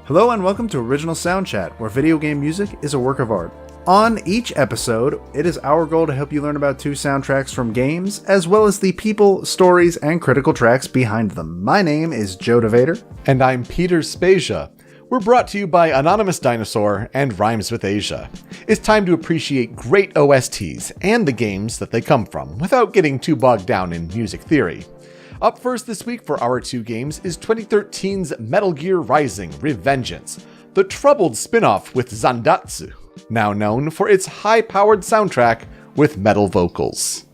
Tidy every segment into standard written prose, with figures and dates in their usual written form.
Hello and welcome to Original Soundchat, where video game music is a work of art. On each episode, it is our goal to help you learn about 2 soundtracks from games, as well as the people, stories, and critical tracks behind them. My name is Joe DeVader. And I'm Peter Spezia. We're brought to you by Anonymous Dinosaur and Rhymes with Asia. It's time to appreciate great OSTs and the games that they come from, without getting too bogged down in music theory. Up first this week for our 2 games is 2013's Metal Gear Rising: Revengeance, the troubled spin-off with Zandatsu, now known for its high-powered soundtrack with metal vocals.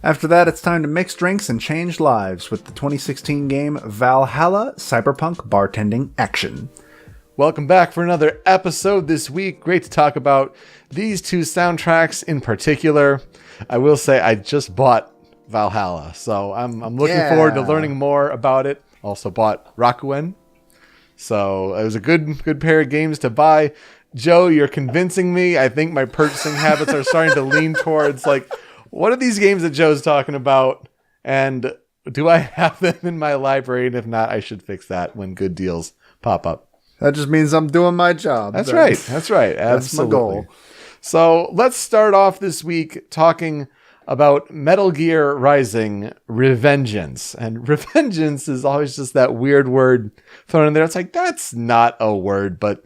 After that, it's time to mix drinks and change lives with the 2016 game Valhalla Cyberpunk Bartending Action. Welcome back for another episode this week. Great to talk about these 2 soundtracks in particular. I will say I just bought Valhalla, so I'm looking forward to learning more about it. Also bought Rakuen, so it was a good pair of games to buy. Joe, you're convincing me. I think my purchasing habits are starting to lean towards like, what are these games that Joe's talking about, and do I have them in my library? And if not, I should fix that when good deals pop up. That just means I'm doing my job. That's right. Absolutely. That's my goal. So let's start off this week talking about Metal Gear Rising: Revengeance. And Revengeance is always just that weird word thrown in there. It's like, that's not a word, but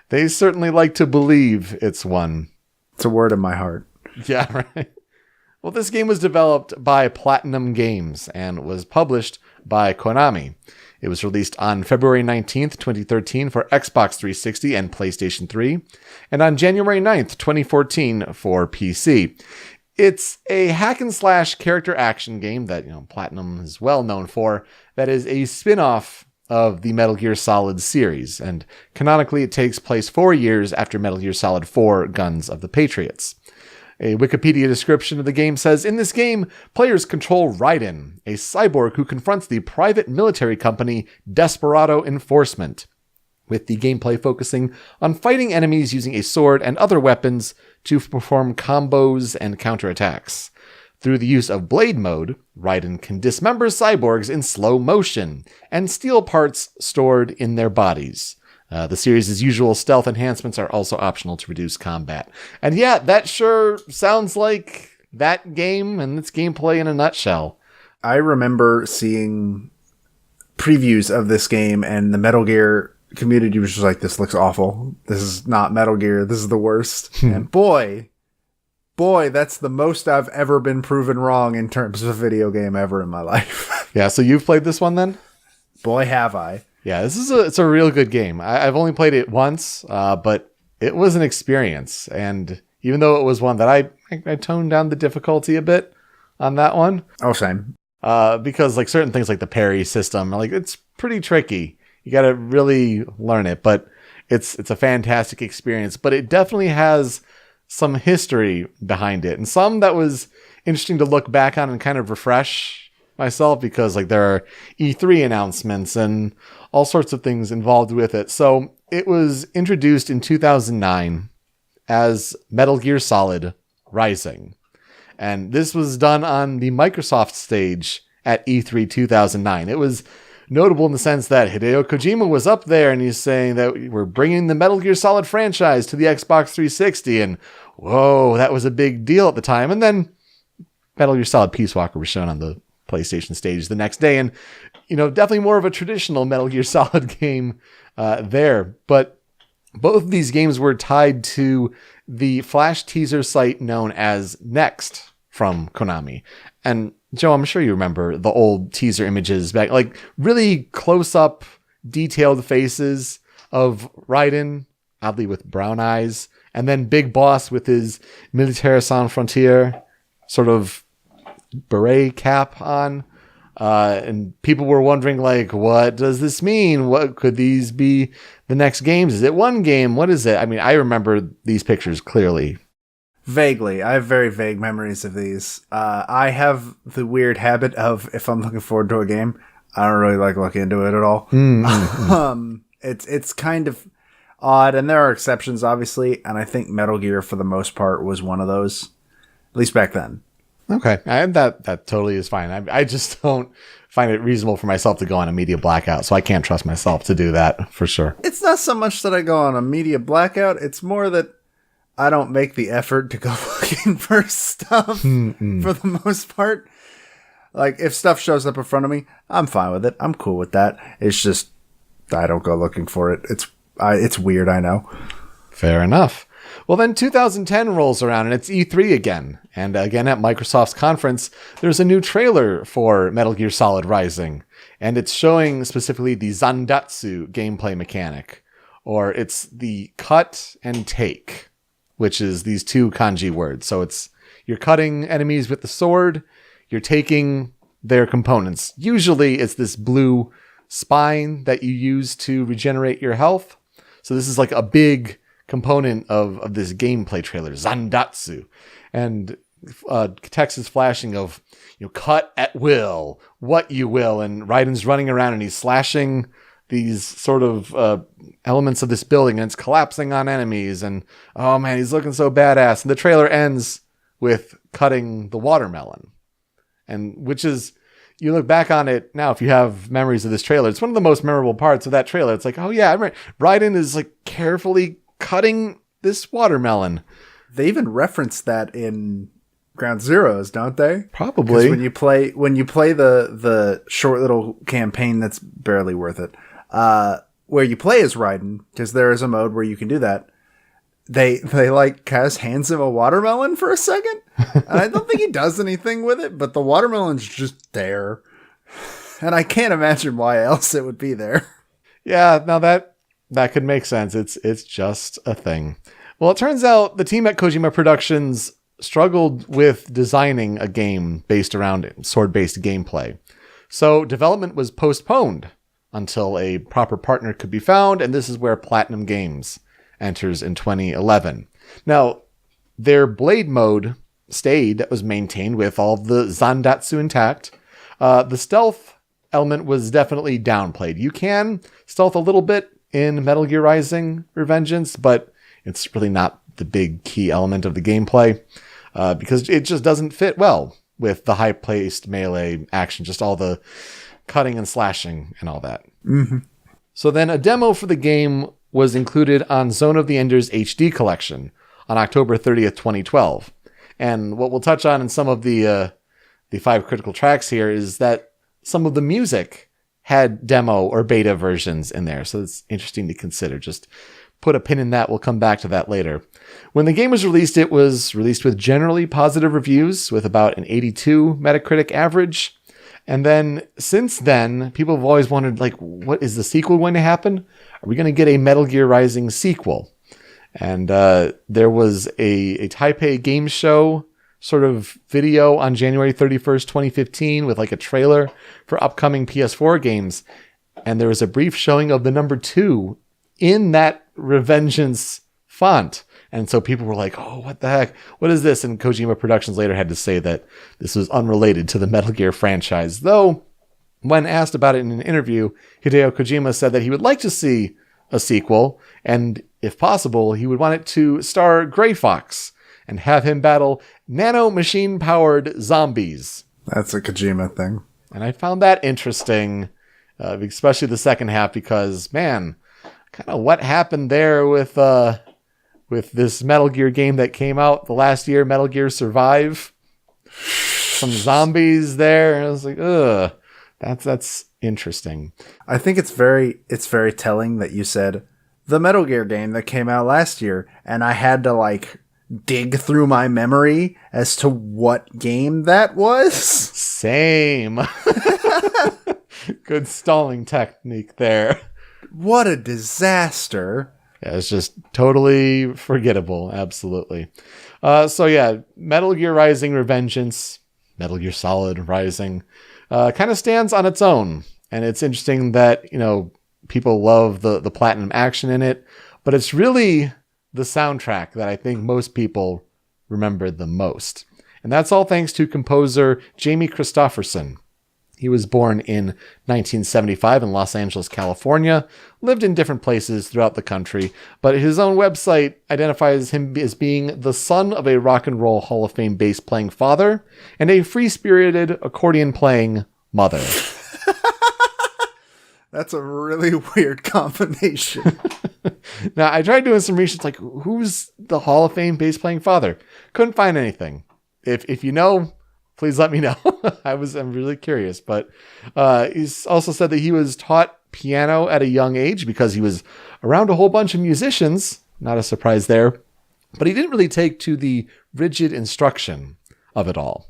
they certainly like to believe it's one. It's a word in my heart. Yeah, right. Well, this game was developed by Platinum Games and was published by Konami. It was released on February 19th, 2013 for Xbox 360 and PlayStation 3, and on January 9th, 2014 for PC. It's a hack and slash character action game that, Platinum is well known for, that is a spin-off of the Metal Gear Solid series, and canonically it takes place 4 years after Metal Gear Solid 4: Guns of the Patriots. A Wikipedia description of the game says, in this game, players control Raiden, a cyborg who confronts the private military company Desperado Enforcement, with the gameplay focusing on fighting enemies using a sword and other weapons to perform combos and counterattacks. Through the use of Blade Mode, Raiden can dismember cyborgs in slow motion and steal parts stored in their bodies. The series' usual stealth enhancements are also optional to reduce combat. And yeah, that sure sounds like that game and its gameplay in a nutshell. I remember seeing previews of this game, and the Metal Gear community was just like, this looks awful. This is not Metal Gear. This is the worst. And boy, that's the most I've ever been proven wrong in terms of a video game ever in my life. Yeah, so you've played this one then? Boy, have I. Yeah, it's a real good game. I've only played it once, but it was an experience. And even though it was one that I toned down the difficulty a bit on that one. Oh, same. Because like certain things like the parry system, like it's pretty tricky. You got to really learn it, but it's a fantastic experience. But it definitely has some history behind it, and some that was interesting to look back on and kind of refresh myself, because like there are E3 announcements and all sorts of things involved with it. So it was introduced in 2009 as Metal Gear Solid Rising. And this was done on the Microsoft stage at E3 2009. It was notable in the sense that Hideo Kojima was up there and he's saying that we're bringing the Metal Gear Solid franchise to the Xbox 360. And whoa, that was a big deal at the time. And then Metal Gear Solid Peace Walker was shown on the PlayStation stage the next day. And, definitely more of a traditional Metal Gear Solid game there. But both of these games were tied to the flash teaser site known as Next from Konami. And Joe, I'm sure you remember the old teaser images back, like really close up, detailed faces of Raiden, oddly with brown eyes, and then Big Boss with his Militaire Sans Frontiere sort of beret cap on. And people were wondering, like, what does this mean? What could these be the next games? Is it one game? What is it? I mean, I remember these pictures clearly. Vaguely. I have very vague memories of these. I have the weird habit of, if I'm looking forward to a game, I don't really like looking into it at all. It's kind of odd, and there are exceptions, obviously, and I think Metal Gear, for the most part, was one of those, at least back then. Okay, and that totally is fine. I just don't find it reasonable for myself to go on a media blackout, so I can't trust myself to do that for sure. It's not so much that I go on a media blackout, it's more that I don't make the effort to go looking for stuff for the most part. Like, if stuff shows up in front of me, I'm fine with it. I'm cool with that. It's just, I don't go looking for it. It's weird, I know. Fair enough. Well, then 2010 rolls around and it's E3 again. And again at Microsoft's conference, there's a new trailer for Metal Gear Solid Rising. And it's showing specifically the Zandatsu gameplay mechanic. Or it's the cut and take, which is these two kanji words. So it's, you're cutting enemies with the sword, you're taking their components. Usually it's this blue spine that you use to regenerate your health. So this is like a big component of this gameplay trailer, Zandatsu. And text is flashing of, cut at will, what you will. And Raiden's running around and he's slashing these sort of elements of this building and it's collapsing on enemies. And, oh man, he's looking so badass. And the trailer ends with cutting the watermelon. And which is, you look back on it now, if you have memories of this trailer, it's one of the most memorable parts of that trailer. It's like, oh yeah, I remember Raiden is like carefully cutting this watermelon. They even reference that in Ground Zeroes, don't they? Probably. When you play the short little campaign that's barely worth it, where you play as Raiden, because there is a mode where you can do that. They like Kaz hands him a watermelon for a second, and I don't think he does anything with it, but the watermelon's just there, and I can't imagine why else it would be there. Yeah, now that could make sense. It's just a thing. Well, it turns out the team at Kojima Productions struggled with designing a game based around sword-based gameplay, so development was postponed until a proper partner could be found, and this is where Platinum Games enters in 2011. Now, their blade mode stayed, that was maintained with all of the Zandatsu intact. The stealth element was definitely downplayed. You can stealth a little bit in Metal Gear Rising Revengeance, but it's really not the big key element of the gameplay because it just doesn't fit well with the high-paced melee action, just all the cutting and slashing and all that. Mm-hmm. So then a demo for the game was included on Zone of the Enders HD collection on October 30th, 2012. And what we'll touch on in some of the 5 critical tracks here is that some of the music had demo or beta versions in there. So it's interesting to consider. Just put a pin in that. We'll come back to that later. When the game was released, it was released with generally positive reviews with about an 82 Metacritic average. And then since then, people have always wondered, like, what is the sequel going to happen? Are we going to get a Metal Gear Rising sequel? And there was a Taipei Game Show sort of video on January 31st, 2015 with like a trailer for upcoming PS4 games. And there was a brief showing of the number 2 in that Revengeance font. And so people were like, oh, what the heck? What is this? And Kojima Productions later had to say that this was unrelated to the Metal Gear franchise. Though, when asked about it in an interview, Hideo Kojima said that he would like to see a sequel, and if possible, he would want it to star Gray Fox and have him battle nano-machine-powered zombies. That's a Kojima thing. And I found that interesting, especially the second half, because, man, kind of what happened there with this Metal Gear game that came out the last year, Metal Gear Survive. Some zombies there. And I was like, ugh, that's interesting. I think it's very telling that you said the Metal Gear game that came out last year, and I had to like dig through my memory as to what game that was. Same. Good stalling technique there. What a disaster. Yeah, it's just totally forgettable. Absolutely. So yeah, Metal Gear Rising Revengeance, Metal Gear Solid Rising, kind of stands on its own. And it's interesting that, people love the platinum action in it, but it's really the soundtrack that I think most people remember the most. And that's all thanks to composer Jamie Christopherson. He was born in 1975 in Los Angeles, California, lived in different places throughout the country, but his own website identifies him as being the son of a Rock and Roll Hall of Fame bass-playing father and a free-spirited accordion-playing mother. That's a really weird combination. Now, I tried doing some research, like, who's the Hall of Fame bass-playing father? Couldn't find anything. If you know, please let me know. I'm really curious. But he's also said that he was taught piano at a young age because he was around a whole bunch of musicians. Not a surprise there. But he didn't really take to the rigid instruction of it all.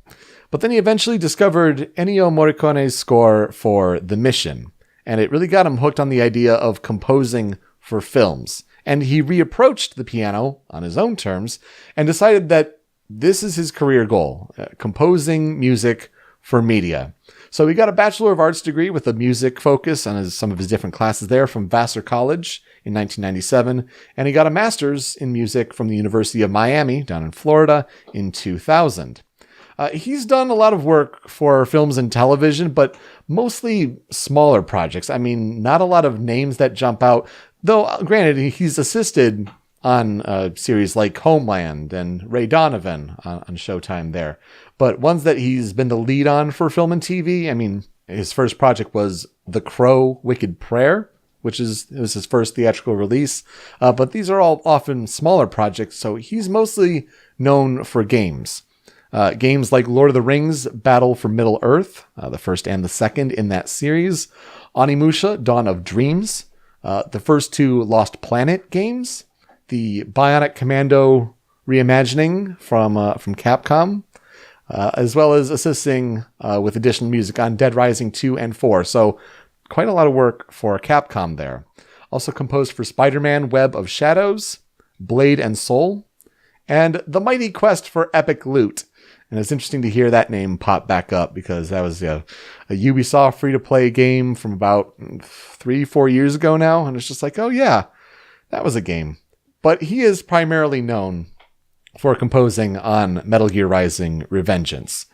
But then he eventually discovered Ennio Morricone's score for The Mission. And it really got him hooked on the idea of composing for films. And he reapproached the piano on his own terms and decided that this is his career goal, composing music for media. So he got a Bachelor of Arts degree with a music focus on some of his different classes there from Vassar College in 1997. And he got a master's in music from the University of Miami down in Florida in 2000. He's done a lot of work for films and television, but mostly smaller projects. I mean, not a lot of names that jump out, though granted, he's assisted on series like Homeland and Ray Donovan on Showtime there. But ones that he's been the lead on for film and TV, I mean, his first project was The Crow Wicked Prayer, which was his first theatrical release. But these are all often smaller projects, so he's mostly known for games. Games like Lord of the Rings, Battle for Middle-earth, the first and the second in that series, Onimusha, Dawn of Dreams, the first two Lost Planet games, the Bionic Commando reimagining from Capcom, as well as assisting with additional music on Dead Rising 2 and 4. So quite a lot of work for Capcom there. Also composed for Spider-Man Web of Shadows, Blade and Soul, and The Mighty Quest for Epic Loot. And it's interesting to hear that name pop back up because that was a Ubisoft free-to-play game from about 3-4 years ago now. And it's just like, oh yeah, that was a game. But he is primarily known for composing on Metal Gear Rising: Revengeance.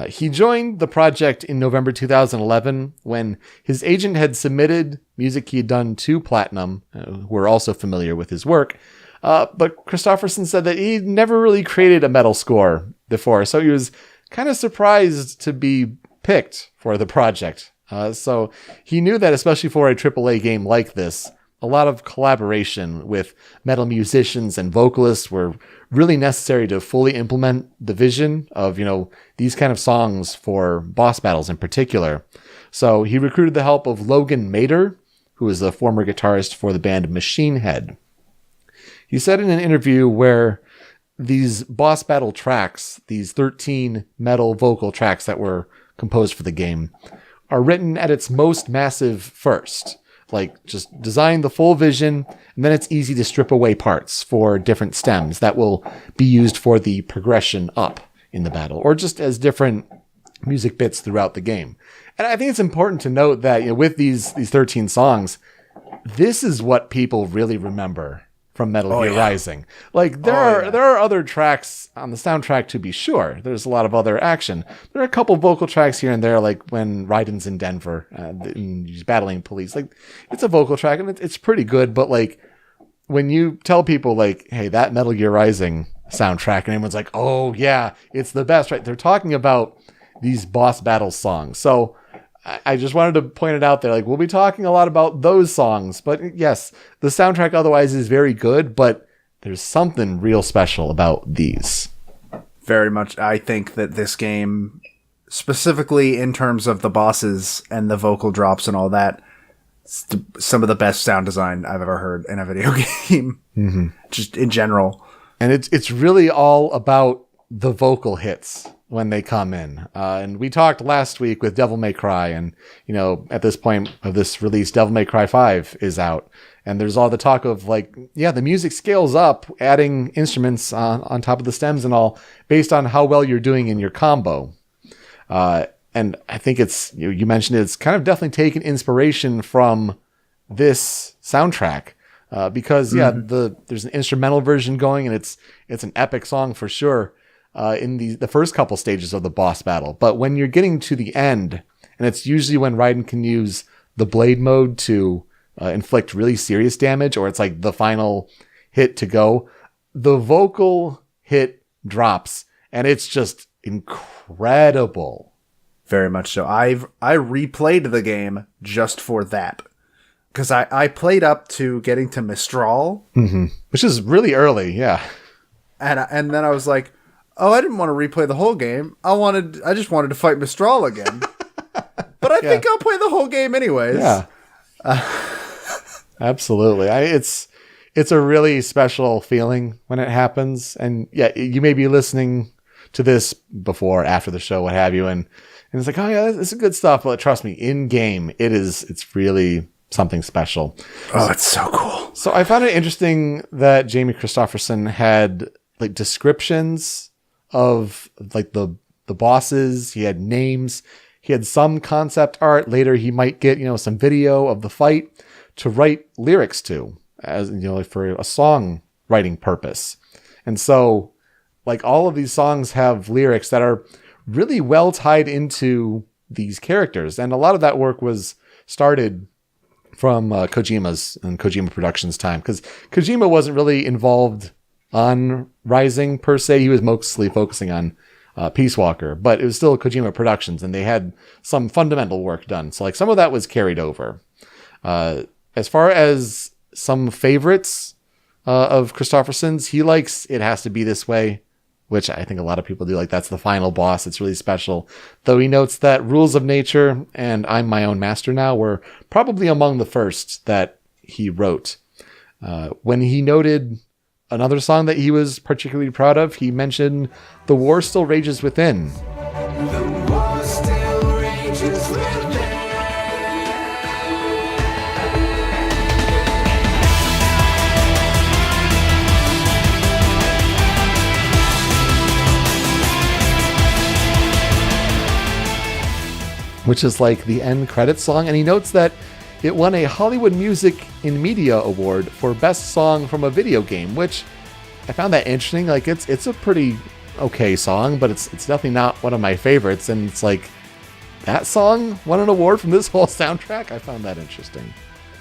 He joined the project in November 2011 when his agent had submitted music he had done to Platinum, who were also familiar with his work. But Christopherson said that he'd never really created a metal score before, so he was kind of surprised to be picked for the project. So he knew that, especially for a AAA game like this, a lot of collaboration with metal musicians and vocalists were really necessary to fully implement the vision of, these kind of songs for boss battles in particular. So he recruited the help of Logan Mader, who is the former guitarist for the band Machine Head. He said in an interview where these boss battle tracks, these 13 metal vocal tracks that were composed for the game, are written at its most massive first. Like, just design the full vision, and then it's easy to strip away parts for different stems that will be used for the progression up in the battle, or just as different music bits throughout the game. And I think it's important to note that with these 13 songs, this is what people really remember from Metal Gear Rising. Like, there are other tracks on the soundtrack, to be sure. There's a lot of other action. There are a couple vocal tracks here and there, like when Raiden's in Denver and he's battling police. Like, it's a vocal track and it's pretty good, but like when you tell people like, hey, that Metal Gear Rising soundtrack, and everyone's like, oh yeah, it's the best, right? They're talking about these boss battle songs. So I just wanted to point it out there. Like, we'll be talking a lot about those songs, but yes, the soundtrack otherwise is very good, but there's something real special about these. Very much. I think that this game, specifically in terms of the bosses and the vocal drops and all that, it's some of the best sound design I've ever heard in a video game. Mm-hmm. Just in general. And it's really all about the vocal hits when they come in. And we talked last week with Devil May Cry, and, at this point of this release, Devil May Cry 5 is out. And there's all the talk of like, yeah, the music scales up, adding instruments on top of the stems and all, based on how well you're doing in your combo. And I think it's, you mentioned it's kind of definitely taken inspiration from this soundtrack. Because there's an instrumental version going, and it's an epic song for sure. In the first couple stages of the boss battle. But when you're getting to the end And it's usually when Raiden can use the blade mode to inflict really serious damage, or it's like the final hit to go. The vocal hit drops, and it's just incredible. Very much so. I replayed the game just for that. Because I played up to getting to Mistral. Mm-hmm. Which is really early, yeah. And then I was like, oh, I didn't want to replay the whole game. I just wanted to fight Mistral again. But I think I'll play the whole game anyways. Yeah. Absolutely. It's a really special feeling when it happens. And yeah, you may be listening to this before, after the show, what have you. And it's like, oh yeah, this is good stuff. But trust me, in game, it's really something special. Oh, it's so cool. So I found it interesting that Jamie Christopherson had like descriptions of like the bosses. He had names. He had some concept art. Later, he might get, some video of the fight to write lyrics to, as for a song writing purpose. And so, like, all of these songs have lyrics that are really well tied into these characters. And a lot of that work was started from Kojima's and Kojima Productions time, because Kojima wasn't really involved on Rising per se. He was mostly focusing on Peace Walker, but it was still Kojima Productions, and they had some fundamental work done. So like some of that was carried over. As far as some favorites of Christopherson's, he likes It Has to Be This Way, which I think a lot of people do. Like, that's the final boss. It's really special. Though he notes that Rules of Nature and I'm My Own Master Now were probably among the first that he wrote. When he noted another song that he was particularly proud of, he mentioned The War Still Rages Within. The war still rages within. Which is like the end credits song. And he notes that it won a Hollywood Music in Media Award for Best Song from a Video Game, which I found that interesting. Like, it's a pretty okay song, but it's definitely not one of my favorites. And it's like, that song won an award from this whole soundtrack? I found that interesting.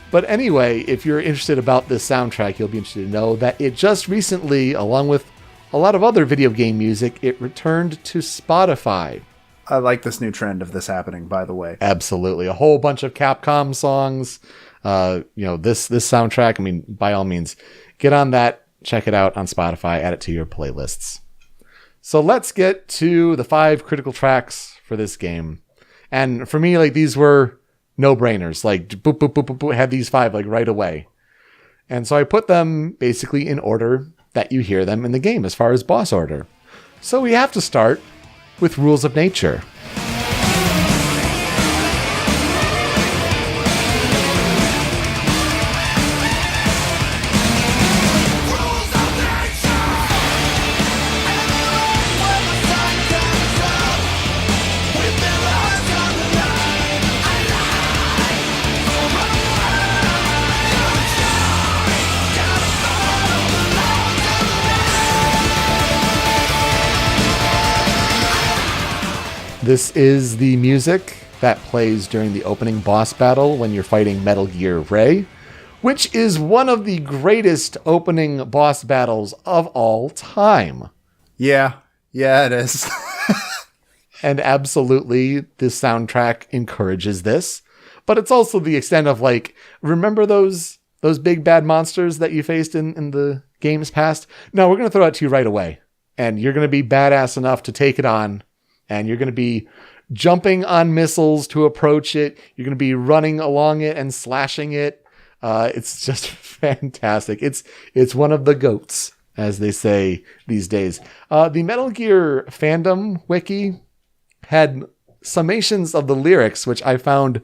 But anyway, if you're interested about this soundtrack, you'll be interested to know that it just recently, along with a lot of other video game music, it returned to Spotify. I like this new trend of this happening, by the way. Absolutely. A whole bunch of Capcom songs. This soundtrack, I mean, by all means, get on that, check it out on Spotify, add it to your playlists. So let's get to the 5 critical tracks for this game. And for me, like, these were no-brainers. Like, boop, boop, boop, boop, boop, had these 5, like, right away. And so I put them basically in order that you hear them in the game, as far as boss order. So we have to start with Rules of Nature. This is the music that plays during the opening boss battle when you're fighting Metal Gear Ray, which is one of the greatest opening boss battles of all time. Yeah, it is. And absolutely, this soundtrack encourages this. But it's also the extent of, like, remember those big bad monsters that you faced in the games past? No, we're going to throw it to you right away. And you're going to be badass enough to take it on. And you're going to be jumping on missiles to approach it. You're going to be running along it and slashing it. It's just fantastic. It's one of the GOATs, as they say these days. The Metal Gear fandom wiki had summations of the lyrics, which I found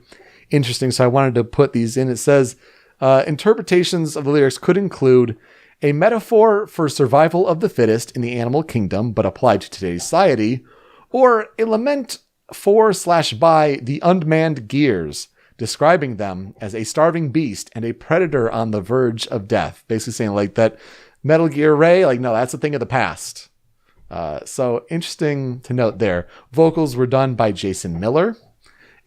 interesting, so I wanted to put these in. It says, interpretations of the lyrics could include a metaphor for survival of the fittest in the animal kingdom, but applied to today's society, or a lament for/by the unmanned gears, describing them as a starving beast and a predator on the verge of death. Basically saying, like, that Metal Gear Ray, like, no, that's a thing of the past. So interesting to note there. Vocals were done by Jason Miller.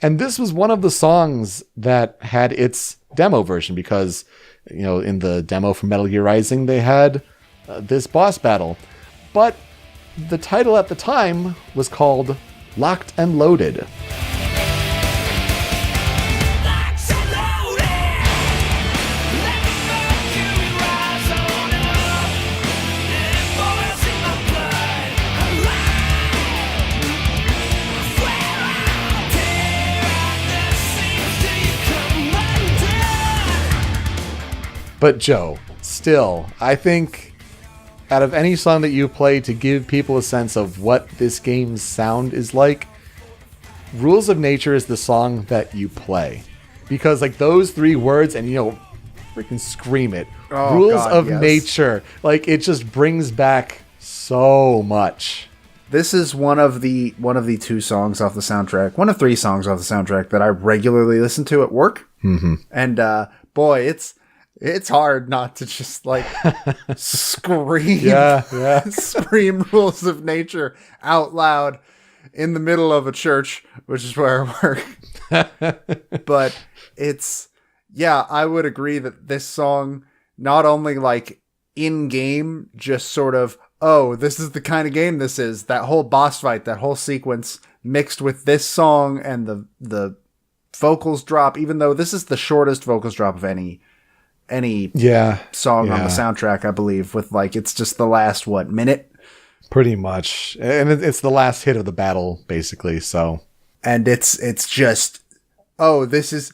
And this was one of the songs that had its demo version because, in the demo for Metal Gear Rising, they had this boss battle. But the title at the time was called Locked and Loaded. But Joe, still, I think out of any song that you play to give people a sense of what this game's sound is like, Rules of Nature is the song that you play. Because like those 3 words and freaking scream it. Oh, Rules God, of yes. Nature. Like it just brings back so much. This is one of the 2 songs off the soundtrack, one of 3 songs off the soundtrack that I regularly listen to at work. Mm-hmm. And boy, it's hard not to just like scream, scream Rules of Nature out loud in the middle of a church, which is where I work. But I would agree that this song, not only like in game, just sort of, oh, this is the kind of game this is. That whole boss fight, that whole sequence mixed with this song and the vocals drop, even though this is the shortest vocals drop of any song on the soundtrack, I believe, with like, it's just the last, minute? Pretty much. And it's the last hit of the battle, basically, so. And it's just, oh, this is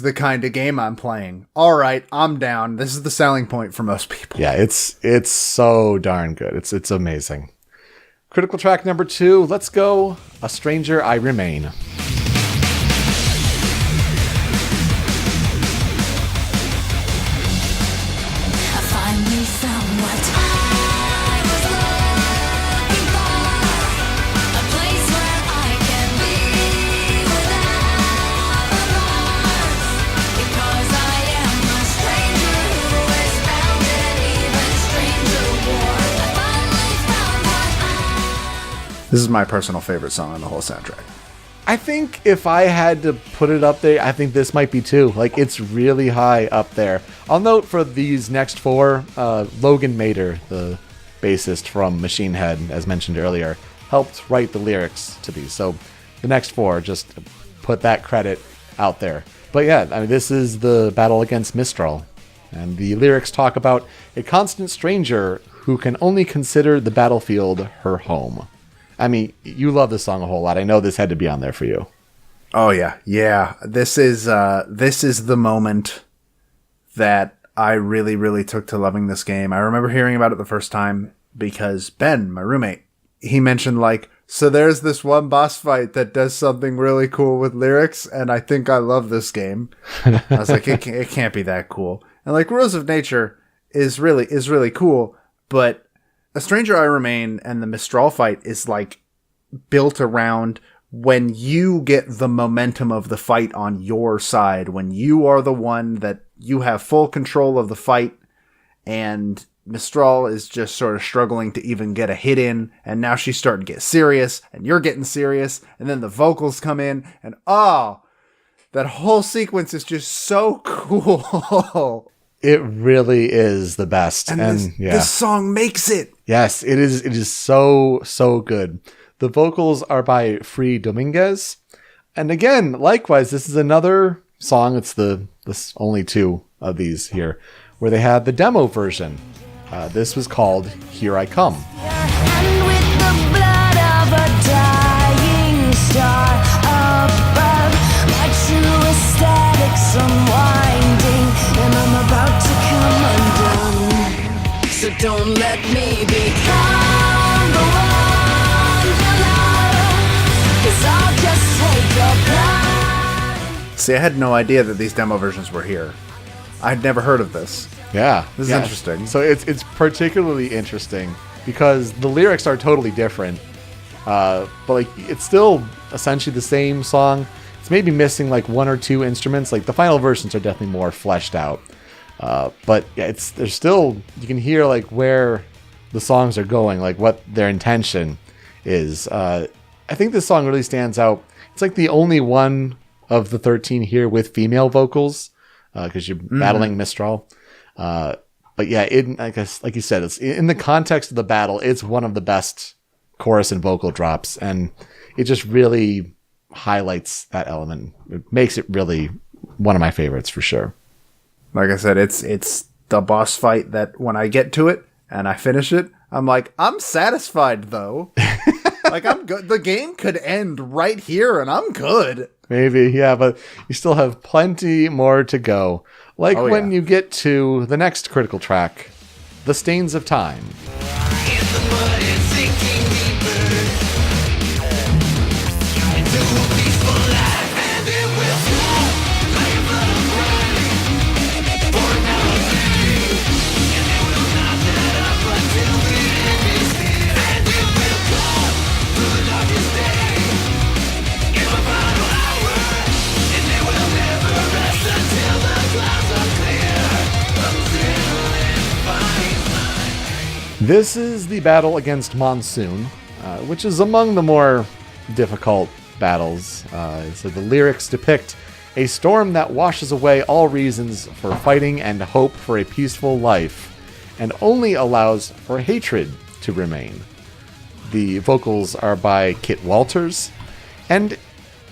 the kind of game I'm playing. All right, I'm down. This is the selling point for most people. Yeah, it's so darn good. It's amazing. Critical track number 2, let's go A Stranger I Remain. This is my personal favorite song on the whole soundtrack. I think if I had to put it up there, I think this might be 2. Like, it's really high up there. I'll note for these next 4, Logan Mader, the bassist from Machine Head, as mentioned earlier, helped write the lyrics to these. So the next 4, just put that credit out there. But yeah, I mean, this is the battle against Mistral. And the lyrics talk about a constant stranger who can only consider the battlefield her home. I mean, you love this song a whole lot. I know this had to be on there for you. Oh yeah. Yeah. This is the moment that I really, really took to loving this game. I remember hearing about it the first time because Ben, my roommate, he mentioned like, so there's this one boss fight that does something really cool with lyrics, and I think I love this game. I was like, it can't be that cool. And like, Rules of Nature is really cool, but A Stranger I Remain and the Mistral fight is like built around when you get the momentum of the fight on your side, when you are the one that you have full control of the fight, and Mistral is just sort of struggling to even get a hit in, and now she's starting to get serious, and you're getting serious, and then the vocals come in, and that whole sequence is just so cool. It really is the best. And this song makes it. Yes, it is. It is so good. The vocals are by Free Dominguez. And again, likewise, this is another song. It's the only 2 of these here where they had the demo version. This was called Here I Come. And with the blood of a dying star above, my true aesthetics unwinding, and I'm about to come undone. So don't let me become the one you love, 'cause I'll just take your blood. See, I had no idea that these demo versions were here. I'd never heard of this. Yeah. This is interesting. So it's particularly interesting because the lyrics are totally different. But like it's still essentially the same song. It's maybe missing like 1 or 2 instruments. Like the final versions are definitely more fleshed out. But yeah, there's still, you can hear like where the songs are going, like what their intention is. I think this song really stands out. It's like the only one of the 13 here with female vocals, because you're battling Mistral. But yeah, I guess, like you said, it's in the context of the battle, it's one of the best chorus and vocal drops, and it just really highlights that element. It makes it really one of my favorites for sure. Like I said, it's the boss fight that when I get to it and I finish it, I'm like, I'm satisfied though. Like, I'm good. The game could end right here and I'm good. Maybe, yeah, but you still have plenty more to go. Like when you get to the next critical track, The Stains of Time. This is the battle against Monsoon, which is among the more difficult battles. So the lyrics depict a storm that washes away all reasons for fighting and hope for a peaceful life, and only allows for hatred to remain. The vocals are by Kit Walters, and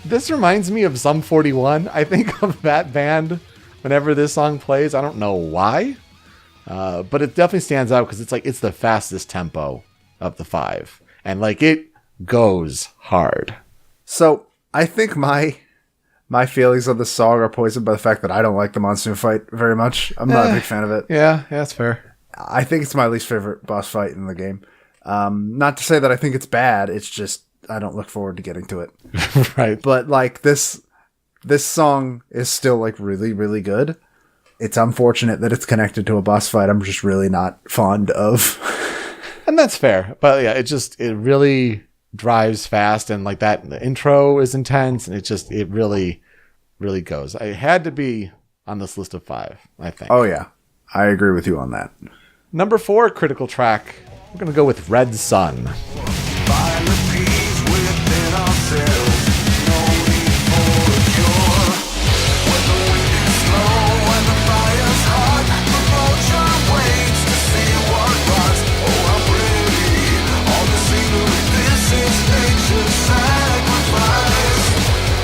this reminds me of Sum 41. I think of that band whenever this song plays. I don't know why. But it definitely stands out because it's the fastest tempo of the 5, and like it goes hard. So I think my feelings on this song are poisoned by the fact that I don't like the Monsoon fight very much. I'm not a big fan of it. Yeah, that's fair. I think it's my least favorite boss fight in the game. Not to say that I think it's bad. It's just I don't look forward to getting to it. Right. But like this song is still like really, really good. It's unfortunate that it's connected to a boss fight I'm just really not fond of. And that's fair. But yeah, it really drives fast, and like that, the intro is intense, and it really, really goes. It had to be on this list of 5, I think. Oh yeah, I agree with you on that. Number 4 critical track, we're going to go with Red Sun. Find the peace within ourselves. No need for a cure. When the wind is slow and the fire's hot, the vulture waits to see what rots. Oh, I'm ready. All the scenery, this is nature's sacrifice.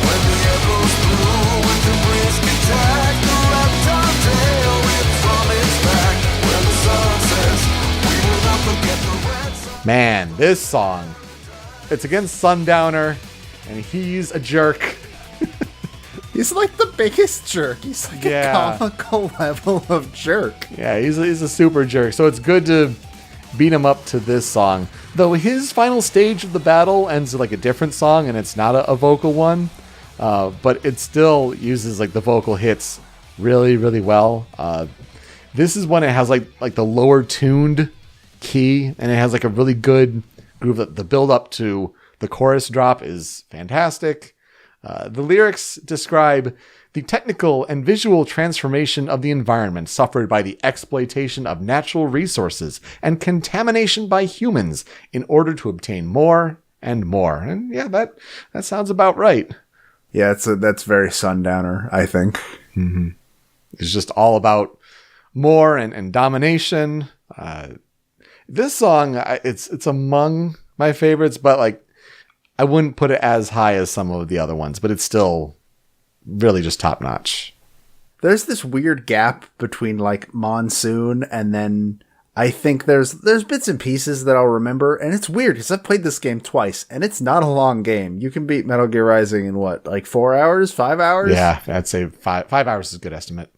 When the air goes blue with the brisk attack, the reptile tail ripped from its back. When the sun sets, we will not forget the red sun. Man, this song, it's against Sundowner, and he's a jerk. He's like the biggest jerk. He's like Yeah. a comical level of jerk. Yeah, he's a super jerk. So it's good to beat him up to this song. Though his final stage of the battle ends with like a different song, and it's not a vocal one. But it still uses like the vocal hits really, really well. This is when it has like the lower tuned key, and it has like a really good groove. The build up to the chorus drop is fantastic. The lyrics describe the technical and visual transformation of the environment suffered by the exploitation of natural resources and contamination by humans in order to obtain more and more. And yeah, that sounds about right. Yeah, that's very Sundowner, I think. It's just all about more and domination. This song, it's among my favorites, but like I wouldn't put it as high as some of the other ones, but it's still really just top notch. There's this weird gap between like Monsoon and then I think there's bits and pieces that I'll remember, and it's weird because I've played this game twice and it's not a long game. You can beat Metal Gear Rising in what, like 4 hours, 5 hours? Yeah, I'd say 5 hours is a good estimate.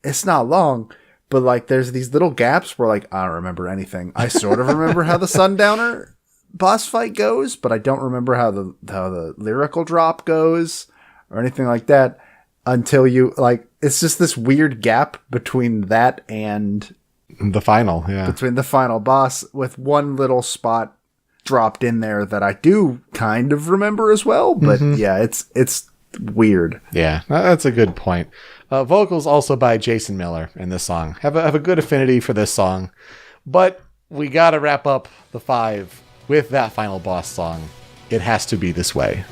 It's not long, but like there's these little gaps where like I don't remember anything. I sort of remember how the Sundowner boss fight goes, but I don't remember how the lyrical drop goes or anything like that until you like it's just this weird gap between that and The final, yeah. between the final boss with one little spot dropped in there that I do kind of remember as well, but yeah, it's weird. Yeah, that's a good point. Vocals also by Jason Miller in this song. Have a good affinity for this song, but we gotta wrap up the 5 with that final boss song. It Has to Be This Way.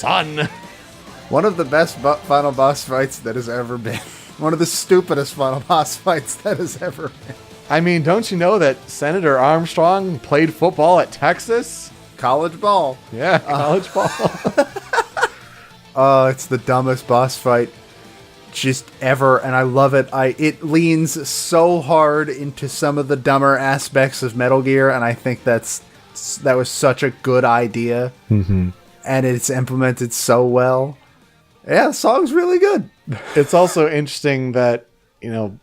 son. One of the best final boss fights that has ever been. One of the stupidest final boss fights that has ever been. I mean, don't you know that Senator Armstrong played football at Texas? College ball. Yeah, college ball. Oh, it's the dumbest boss fight just ever, and I love it. It leans so hard into some of the dumber aspects of Metal Gear, and I think that was such a good idea. Mm-hmm. And it's implemented so well. Yeah, the song's really good. It's also interesting that,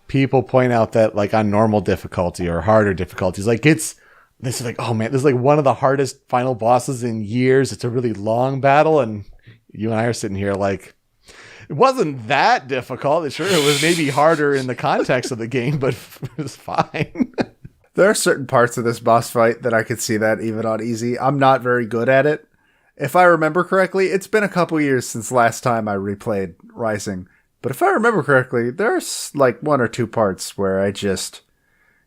people point out that like on normal difficulty or harder difficulties, like this is like, oh man, this is like one of the hardest final bosses in years. It's a really long battle, and you and I are sitting here like, it wasn't that difficult. Sure, it was maybe harder in the context of the game, but it was fine. There are certain parts of this boss fight that I could see that even on easy. I'm not very good at it. If I remember correctly, it's been a couple years since last time I replayed Rising. But if I remember correctly, there's like one or two parts where I just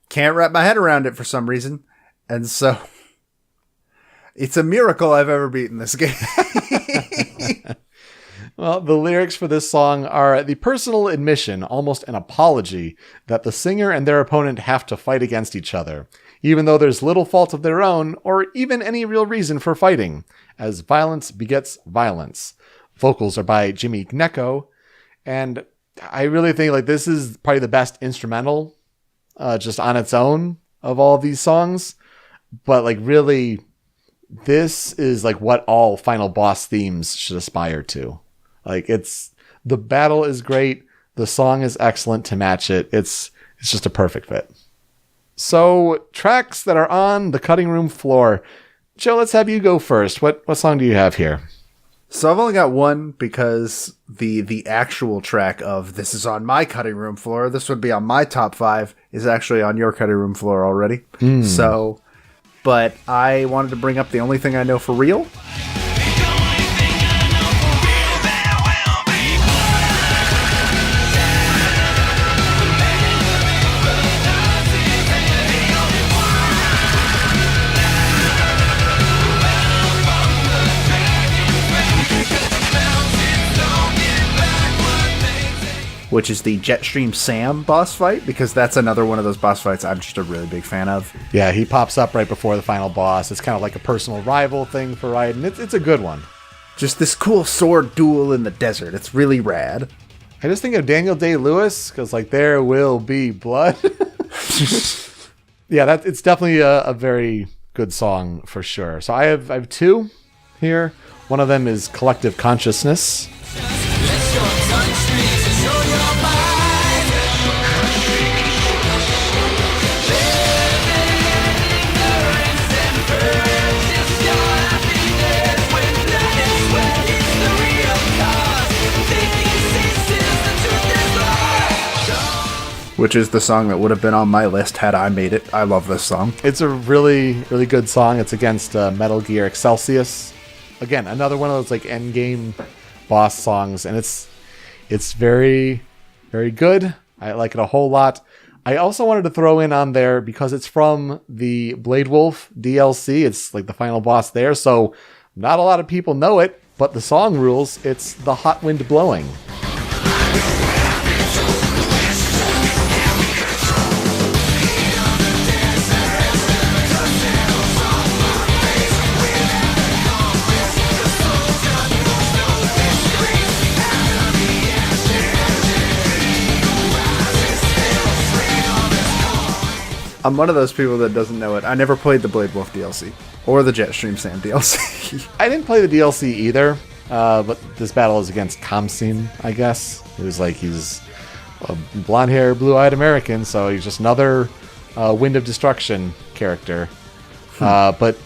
can't wrap my head around it for some reason. And so it's a miracle I've ever beaten this game. Well, the lyrics for this song are the personal admission, almost an apology, that the singer and their opponent have to fight against each other, even though there's little fault of their own or even any real reason for fighting, as violence begets violence. Vocals are by Jimmy Gnecco, and I really think like this is probably the best instrumental just on its own of all of these songs. But like really, this is like what all final boss themes should aspire to. Like the battle is great. The song is excellent to match it. It's just a perfect fit. So tracks that are on the cutting room floor. Joe, let's have you go first. What song do you have here? So I've only got one because the actual track of This Is on My Cutting Room Floor, this would be on my top 5, is actually on your cutting room floor already. So, but I wanted to bring up The Only Thing I Know for Real. Which is the Jetstream Sam boss fight, because that's another one of those boss fights I'm just a really big fan of. Yeah, he pops up right before the final boss. It's kind of like a personal rival thing for Raiden. It's a good one. Just this cool sword duel in the desert. It's really rad. I just think of Daniel Day-Lewis, because like there will be blood. Yeah, it's definitely a very good song for sure. So I have two here. One of them is Collective Consciousness. Which is the song that would have been on my list had I made it. I love this song. It's a really, really good song. It's against Metal Gear Excelsius. Again, another one of those like end game boss songs, and it's very, very good. I like it a whole lot. I also wanted to throw in on there because it's from the Blade Wolf DLC. It's like the final boss there, so not a lot of people know it, but the song rules. It's The Hot Wind Blowing. I'm one of those people that doesn't know it. I never played the Blade Wolf DLC or the Jetstream Sam DLC. I didn't play the DLC either, but this battle is against Kamsin, I guess. It was like he's a blonde-haired, blue-eyed American, so he's just another Wind of Destruction character. But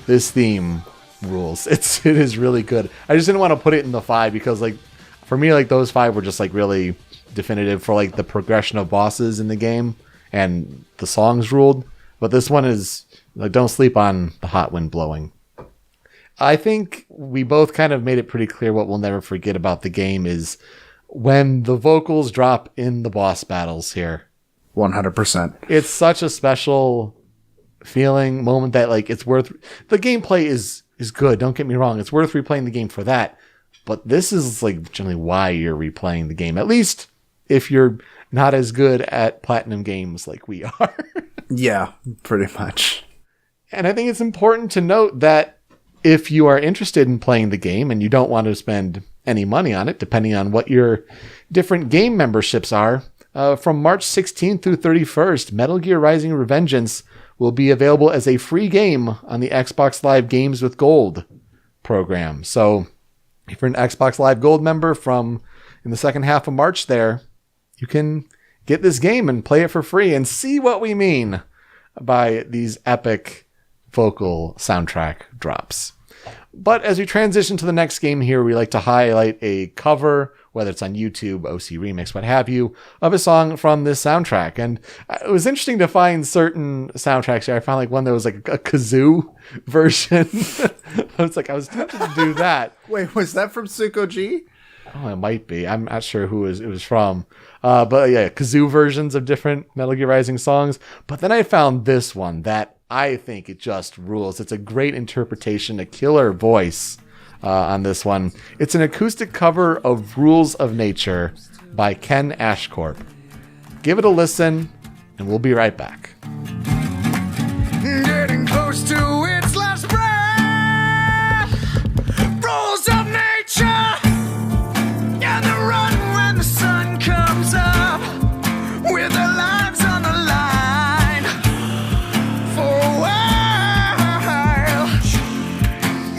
this theme rules. It is really good. I just didn't want to put it in the 5 because, like, for me, like those 5 were just like really definitive for like the progression of bosses in the game. And the songs ruled, but this one is like, don't sleep on The Hot Wind Blowing. I think we both kind of made it pretty clear what we'll never forget about the game is when the vocals drop in the boss battles here. 100%. It's such a special feeling moment that like it's worth. The gameplay is is good. Don't get me wrong. It's worth replaying the game for that. But this is like generally why you're replaying the game. At least if you're not as good at platinum games like we are. Yeah, pretty much. And I think it's important to note that if you are interested in playing the game and you don't want to spend any money on it, depending on what your different game memberships are, from March 16th through 31st, Metal Gear Rising: Revengeance will be available as a free game on the Xbox Live Games with Gold program. So if you're an Xbox Live Gold member from in the second half of March there, you can get this game and play it for free and see what we mean by these epic vocal soundtrack drops. But as we transition to the next game here, we like to highlight a cover, whether it's on YouTube, OC Remix, what have you, of a song from this soundtrack. And it was interesting to find certain soundtracks here. I found like one that was like a kazoo version. I was tempted to do that. Wait, was that from Suko G? Oh, it might be. I'm not sure who it was from. But yeah, kazoo versions of different Metal Gear Rising songs. But then I found this one that I think it just rules. It's a great interpretation, a killer voice on this one. It's an acoustic cover of Rules of Nature by Ken Ashcorp. Give it a listen, and we'll be right back. Getting close to its last breath. Rules of nature. And the run when the sun comes up. With their lives on the line. For a while.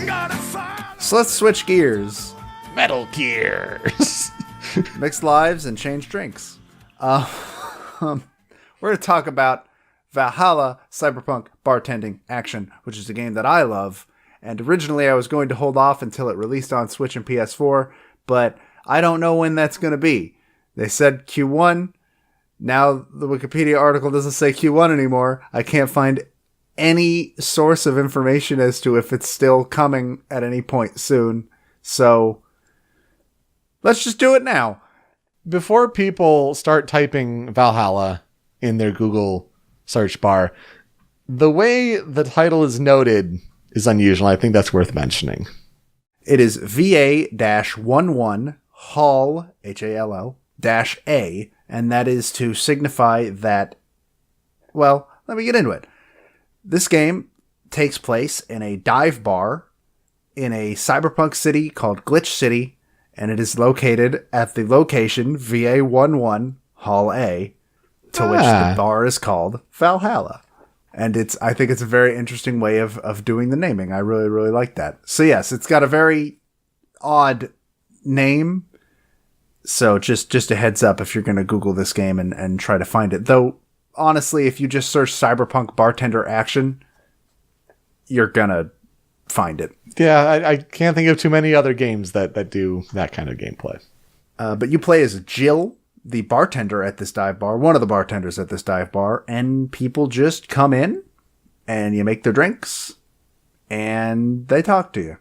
Gotta find. So let's switch gears. Metal Gears! Mix lives and change drinks. We're going to talk about Valhalla Cyberpunk Bartending Action, which is a game that I love. And originally I was going to hold off until it released on Switch and PS4, but I don't know when that's going to be. They said Q1. Now the Wikipedia article doesn't say Q1 anymore. I can't find any source of information as to if it's still coming at any point soon. So let's just do it now. Before people start typing Valhalla in their Google search bar, the way the title is noted is unusual. I think that's worth mentioning. It is VA-11 Hall, Hall, -A, and that is to signify that, well, let me get into it. This game takes place in a dive bar in a cyberpunk city called Glitch City, and it is located at the location VA-11 Hall A, to which the bar is called Valhalla. And I think it's a very interesting way of doing the naming. I really, really like that. So yes, it's got a very odd name. So just a heads up if you're going to Google this game and try to find it. Though, honestly, if you just search Cyberpunk Bartender Action, you're going to find it. Yeah, I can't think of too many other games that do that kind of gameplay. But you play as Jill, the bartender at this dive bar, one of the bartenders at this dive bar, and people just come in and you make their drinks and they talk to you.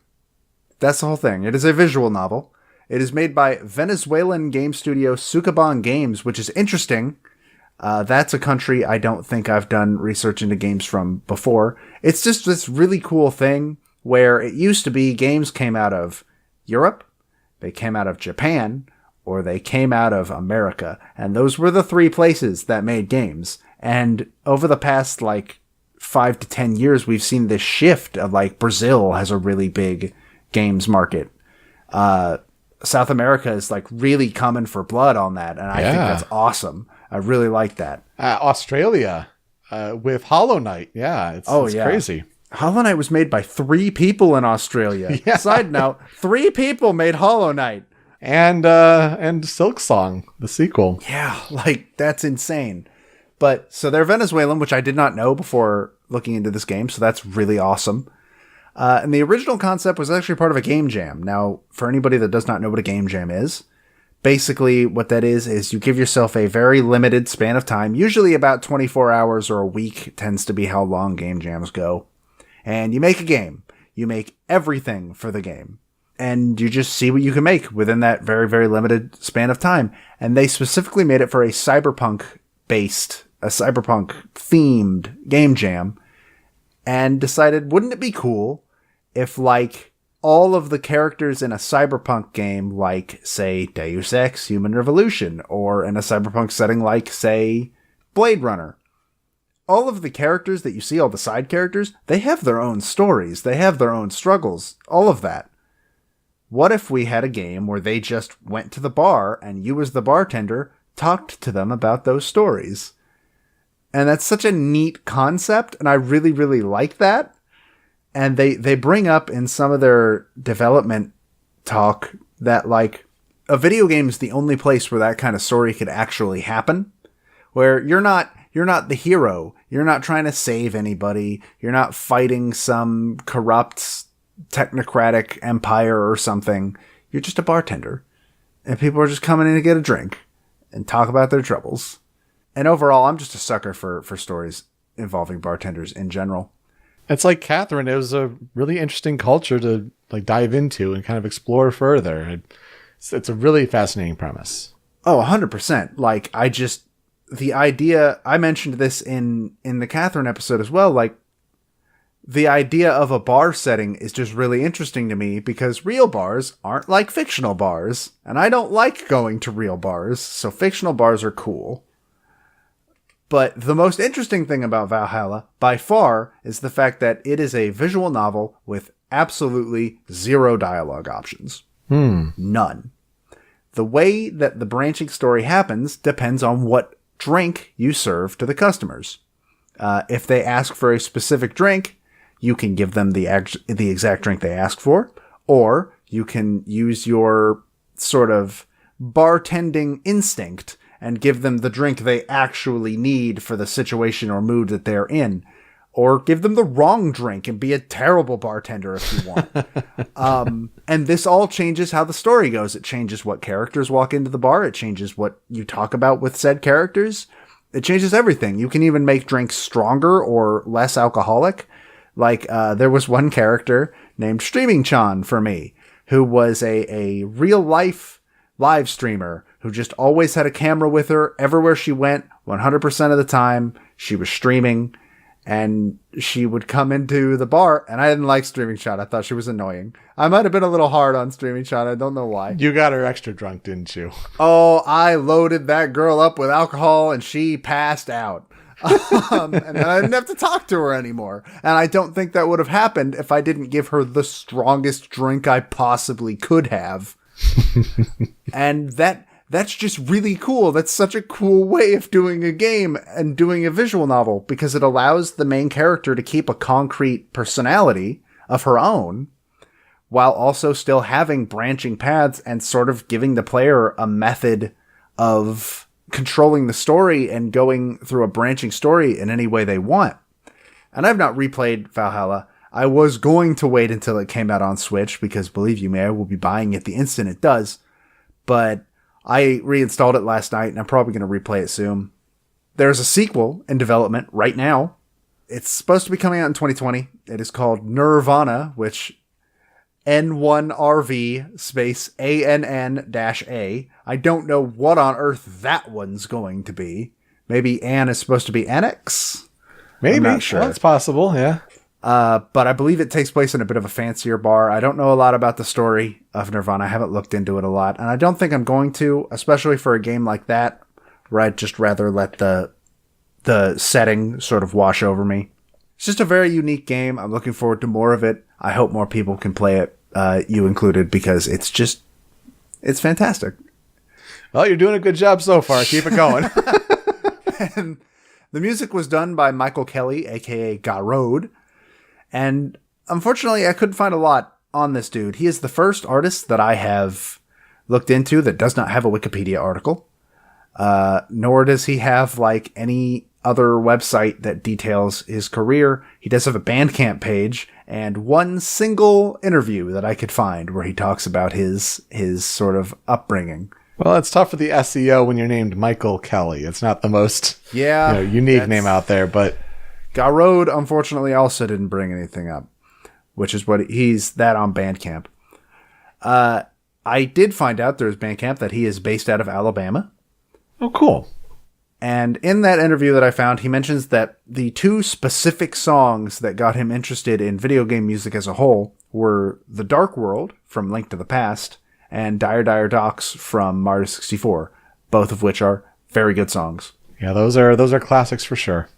That's the whole thing. It is a visual novel. It is made by Venezuelan game studio Sukaban Games, which is interesting. That's a country I don't think I've done research into games from before. It's just this really cool thing where it used to be games came out of Europe, they came out of Japan, or they came out of America. And those were the three places that made games. And over the past, 5 to 10 years, we've seen this shift of, Brazil has a really big games market. South America is, really coming for blood on that. And I think that's awesome. I really like that. Australia, with Hollow Knight. Yeah, it's crazy. Hollow Knight was made by 3 people in Australia. Yeah. Side note, 3 people made Hollow Knight. And Silk Song, the sequel. Yeah, that's insane. But so they're Venezuelan, which I did not know before looking into this game, so that's really awesome. And the original concept was actually part of a game jam. Now, for anybody that does not know what a game jam is, basically what that is you give yourself a very limited span of time, usually about 24 hours or a week tends to be how long game jams go. And you make a game. You make everything for the game. And you just see what you can make within that very, very limited span of time. And they specifically made it for a cyberpunk-themed game jam. And decided, wouldn't it be cool if like all of the characters in a Cyberpunk game, like say Deus Ex Human Revolution, or in a Cyberpunk setting like say Blade Runner, all of the characters that you see, all the side characters, they have their own stories, they have their own struggles, all of that. What if we had a game where they just went to the bar and you as the bartender talked to them about those stories? And that's such a neat concept, and I really, really like that. And they bring up in some of their development talk that, like, a video game is the only place where that kind of story could actually happen. Where you're not the hero. You're not trying to save anybody. You're not fighting some corrupt technocratic empire or something. You're just a bartender. And people are just coming in to get a drink and talk about their troubles. And overall, I'm just a sucker for stories involving bartenders in general. It's like Catherine. It was a really interesting culture to like dive into and kind of explore further. It's a really fascinating premise. Oh, 100%. Like, the idea, I mentioned this in the Catherine episode as well, like, the idea of a bar setting is just really interesting to me because real bars aren't like fictional bars, and I don't like going to real bars, so fictional bars are cool. But the most interesting thing about Valhalla, by far, is the fact that it is a visual novel with absolutely zero dialogue options. None. The way that the branching story happens depends on what drink you serve to the customers. If they ask for a specific drink, you can give them the exact drink they ask for, or you can use your sort of bartending instinct and give them the drink they actually need for the situation or mood that they're in, or give them the wrong drink and be a terrible bartender if you want. And this all changes how the story goes. It changes what characters walk into the bar. It changes what you talk about with said characters. It changes everything. You can even make drinks stronger or less alcoholic. Like, there was one character named Streaming Chan for me, who was a real life live streamer who just always had a camera with her everywhere she went. 100% of the time she was streaming, and she would come into the bar, and I didn't like Streaming Chan. I thought she was annoying. I might have been a little hard on Streaming Chan. I don't know why. You got her extra drunk, didn't you? Oh, I loaded that girl up with alcohol and she passed out. And then I didn't have to talk to her anymore. And I don't think that would have happened if I didn't give her the strongest drink I possibly could have. And that's just really cool. That's such a cool way of doing a game and doing a visual novel, because it allows the main character to keep a concrete personality of her own while also still having branching paths and sort of giving the player a method of controlling the story and going through a branching story in any way they want. And I've not replayed Valhalla. I was going to wait until it came out on Switch because, believe you me, I will be buying it the instant it does. But I reinstalled it last night and I'm probably going to replay it soon. There's a sequel in development right now. It's supposed to be coming out in 2020. It is called Nirvana, which N1RV space ANN-A. I don't know what on earth that one's going to be. Maybe Ann is supposed to be Annex? Maybe. I'm not sure. That's possible, yeah. But I believe it takes place in a bit of a fancier bar. I don't know a lot about the story of Nirvana. I haven't looked into it a lot. And I don't think I'm going to, especially for a game like that, where I'd just rather let the setting sort of wash over me. It's just a very unique game. I'm looking forward to more of it. I hope more people can play it, you included, because it's fantastic. Well, you're doing a good job so far. Keep it going. And the music was done by Michael Kelly, aka Garrod. And unfortunately, I couldn't find a lot on this dude. He is the first artist that I have looked into that does not have a Wikipedia article. Nor does he have like any other website that details his career. He does have a Bandcamp page and one single interview that I could find where he talks about his sort of upbringing. Well, it's tough for the SEO when you're named Michael Kelly. It's not the most unique name out there, but Garrod, unfortunately, also didn't bring anything up, which is what he's that on Bandcamp. I did find out there's Bandcamp that he is based out of Alabama. Oh, cool. And in that interview that I found, he mentions that the two specific songs that got him interested in video game music as a whole were The Dark World from Link to the Past and Dire Dire Docks from Mario 64, both of which are very good songs. Yeah, those are classics for sure.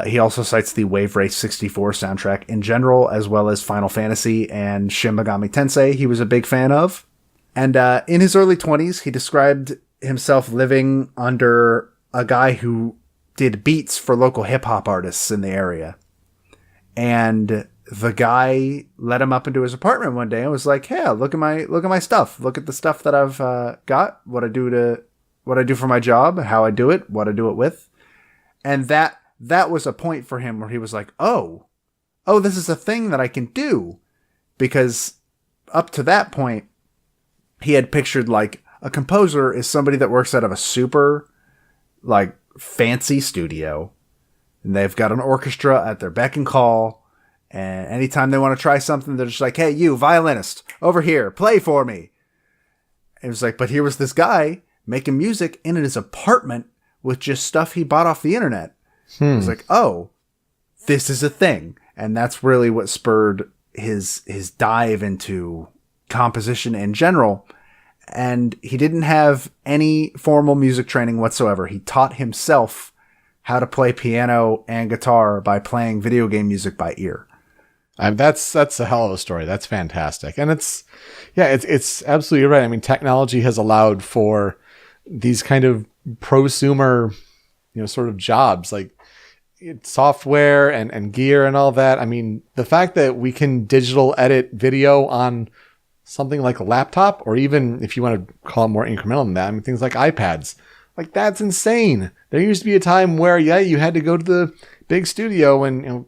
He also cites the Wave Race 64 soundtrack in general, as well as Final Fantasy and Shin Megami Tensei he was a big fan of. And in his early 20s, he described himself living under a guy who did beats for local hip-hop artists in the area. And the guy let him up into his apartment one day and was like, "Hey, look at my stuff. Look at the stuff that I've got, what I do for my job, how I do it, what I do it with." And that was a point for him where he was like, oh, this is a thing that I can do. Because up to that point, he had pictured like a composer is somebody that works out of a super like fancy studio, and they've got an orchestra at their beck and call. And anytime they want to try something, they're just like, "Hey, you violinist over here, play for me." And it was like, but here was this guy making music in his apartment with just stuff he bought off the internet. It was like, oh, this is a thing. And that's really what spurred his dive into composition in general. And he didn't have any formal music training whatsoever. He taught himself how to play piano and guitar by playing video game music by ear. That's a hell of a story. That's fantastic. And it's absolutely right. I mean, technology has allowed for these kind of prosumer, sort of jobs like software and gear and all that. I mean, the fact that we can digital edit video on something like a laptop, or even if you want to call it more incremental than that, I mean, things like iPads, like that's insane. There used to be a time where, you had to go to the big studio and,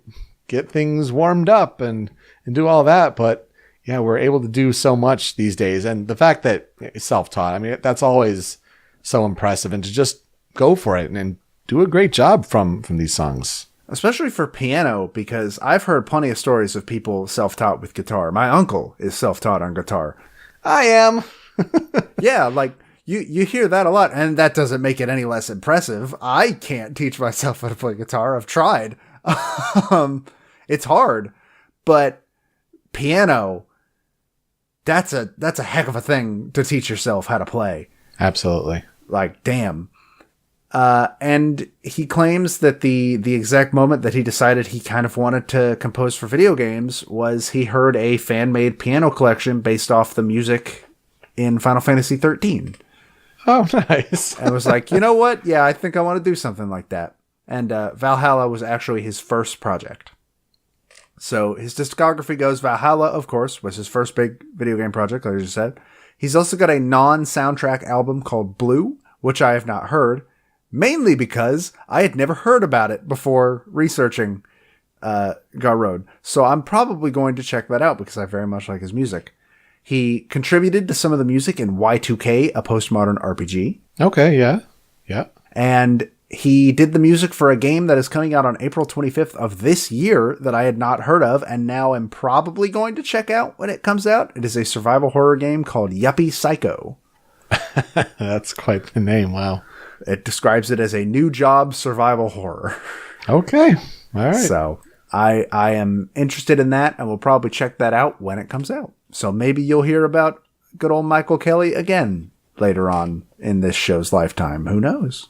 get things warmed up and do all that. But yeah, we're able to do so much these days. And the fact that it's self-taught, I mean, that's always so impressive, and to just go for it and do a great job from these songs. Especially for piano, because I've heard plenty of stories of people self-taught with guitar. My uncle is self-taught on guitar. I am. Yeah, like you hear that a lot, and that doesn't make it any less impressive. I can't teach myself how to play guitar. I've tried. It's hard, but piano, that's a heck of a thing to teach yourself how to play. Absolutely. Like, damn. And he claims that the exact moment that he decided he kind of wanted to compose for video games was he heard a fan-made piano collection based off the music in Final Fantasy 13. Oh, nice. And was like, you know what? Yeah, I think I want to do something like that. And Valhalla was actually his first project. So his discography goes, Valhalla, of course, was his first big video game project, like I just said. He's also got a non-soundtrack album called Blue, which I have not heard, mainly because I had never heard about it before researching God Road. So I'm probably going to check that out because I very much like his music. He contributed to some of the music in Y2K, a postmodern RPG. Okay, yeah. Yeah. And he did the music for a game that is coming out on April 25th of this year that I had not heard of, and now am probably going to check out when it comes out. It is a survival horror game called Yuppie Psycho. That's quite the name, wow. It describes it as a new job survival horror. Okay, all right. So I am interested in that, and will probably check that out when it comes out. So maybe you'll hear about good old Michael Kelly again later on in this show's lifetime. Who knows?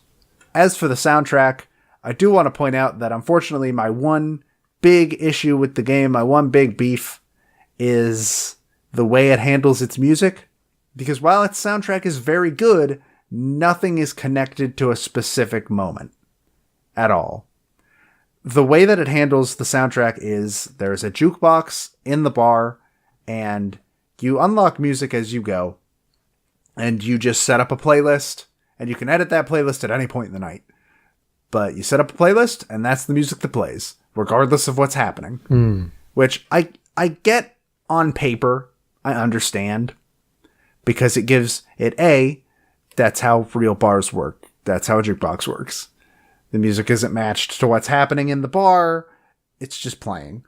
As for the soundtrack, I do want to point out that unfortunately my one big issue with the game, my one big beef, is the way it handles its music. Because while its soundtrack is very good, nothing is connected to a specific moment at all. The way that it handles the soundtrack is there's a jukebox in the bar, and you unlock music as you go, and you just set up a playlist. And you can edit that playlist at any point in the night. But you set up a playlist, and that's the music that plays, regardless of what's happening. Which I get on paper, I understand. Because it gives it that's how real bars work. That's how a jukebox works. The music isn't matched to what's happening in the bar. It's just playing.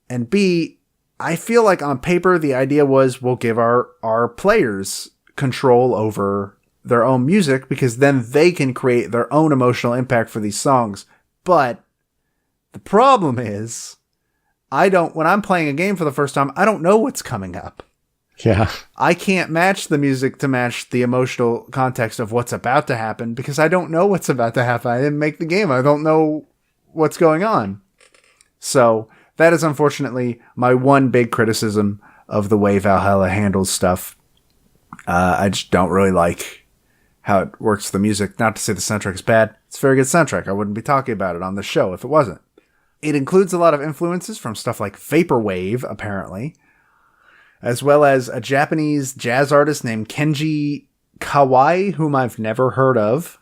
And B, I feel like on paper, the idea was we'll give our players control over their own music, because then they can create their own emotional impact for these songs. But the problem is, when I'm playing a game for the first time, I don't know what's coming up. Yeah. I can't match the music to match the emotional context of what's about to happen because I don't know what's about to happen. I didn't make the game. I don't know what's going on. So that is unfortunately my one big criticism of the way Valhalla handles stuff. I just don't really like how it works the music. Not to say the soundtrack is bad. It's a very good soundtrack. I wouldn't be talking about it on the show if it wasn't. It includes a lot of influences from stuff like Vaporwave, apparently, as well as a Japanese jazz artist named Kenji Kawai, whom I've never heard of,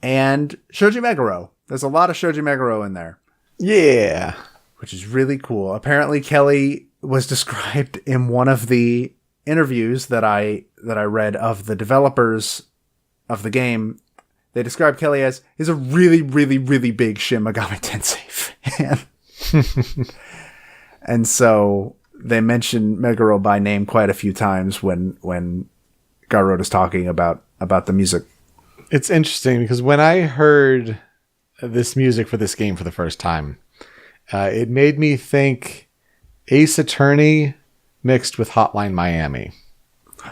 and Shoji Meguro. There's a lot of Shoji Meguro in there. Yeah. Which is really cool. Apparently, Kelly was described in one of the interviews that I read of the developers of the game. They described Kelly as, he's a really, really, really big Shin Megami Tensei fan. And so they mentioned Meguro by name quite a few times when Garrod is talking about the music. It's interesting because when I heard this music for this game for the first time, it made me think Ace Attorney mixed with Hotline Miami.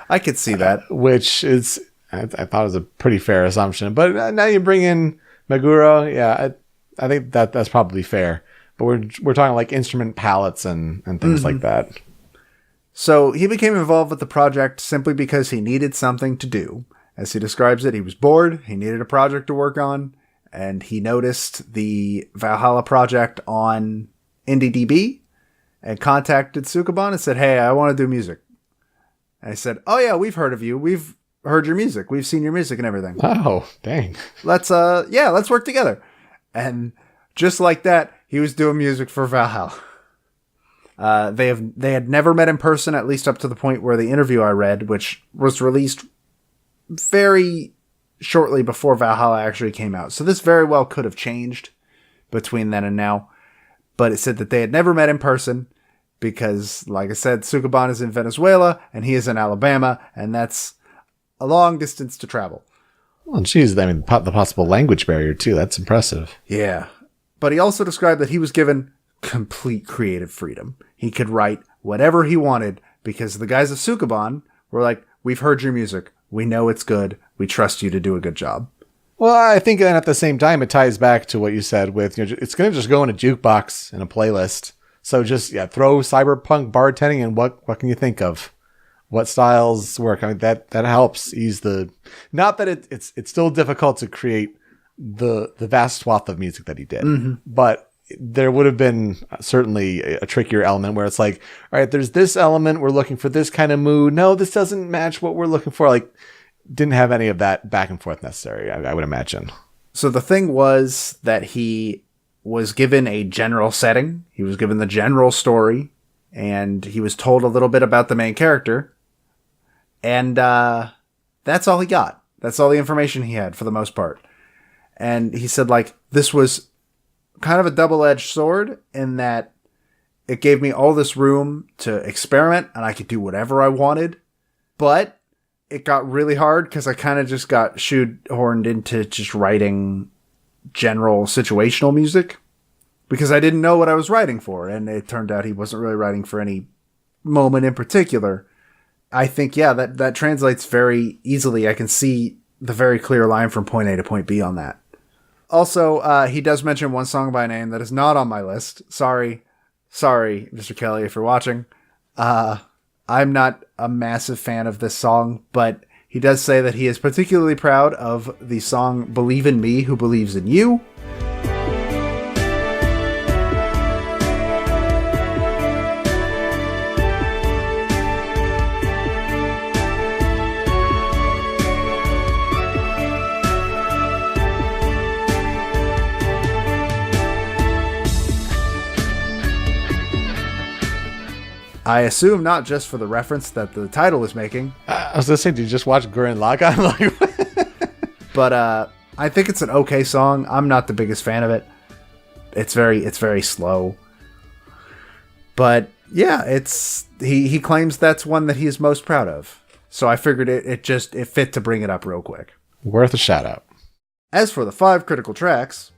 I could see that. Which is, I thought it was a pretty fair assumption. But now you bring in Meguro, yeah, I think that's probably fair. But we're talking like instrument palettes and things like that. So he became involved with the project simply because he needed something to do. As he describes it, he was bored, he needed a project to work on, and he noticed the Valhalla project on IndieDB and contacted Sukaban and said, hey, I want to do music. And I said, oh yeah, we've heard of you. We've heard your music. We've seen your music and everything. Oh, dang. Let's work together. And just like that, he was doing music for Valhalla. They had never met in person, at least up to the point where the interview I read, which was released very shortly before Valhalla actually came out. So this very well could have changed between then and now. But it said that they had never met in person because, like I said, Sukaban is in Venezuela and he is in Alabama, and that's a long distance to travel. Well, geez, I mean, the possible language barrier, too. That's impressive. Yeah. But he also described that he was given complete creative freedom. He could write whatever he wanted because the guys of Sukaban were like, we've heard your music. We know it's good. We trust you to do a good job. Well, I think then at the same time, it ties back to what you said with, it's going to just go in a jukebox in a playlist. So just, throw Cyberpunk bartending and what can you think of? What styles work? I mean, that helps ease not that it's still difficult to create the vast swath of music that he did, but there would have been certainly a trickier element where it's like, all right, there's this element. We're looking for this kind of mood. No, this doesn't match what we're looking for. Like, didn't have any of that back and forth necessary, I would imagine. So the thing was that he was given a general setting. He was given the general story, and he was told a little bit about the main character. And that's all he got. That's all the information he had for the most part. And he said, like, this was kind of a double-edged sword in that it gave me all this room to experiment and I could do whatever I wanted. But it got really hard because I kind of just got shoehorned into just writing general situational music because I didn't know what I was writing for. And it turned out he wasn't really writing for any moment in particular. I think, that translates very easily. I can see the very clear line from point A to point B on that. Also, he does mention one song by name that is not on my list. Sorry, Mr. Kelly, if you're watching. I'm not a massive fan of this song, but he does say that he is particularly proud of the song Believe in Me, Who Believes in You. I assume not just for the reference that the title is making. I was going to say, did you just watch Gurren Lagann? But I think it's an okay song. I'm not the biggest fan of it. It's very slow. But yeah, he claims that's one that he is most proud of. So I figured it fit to bring it up real quick. Worth a shout out. As for the 5 critical tracks,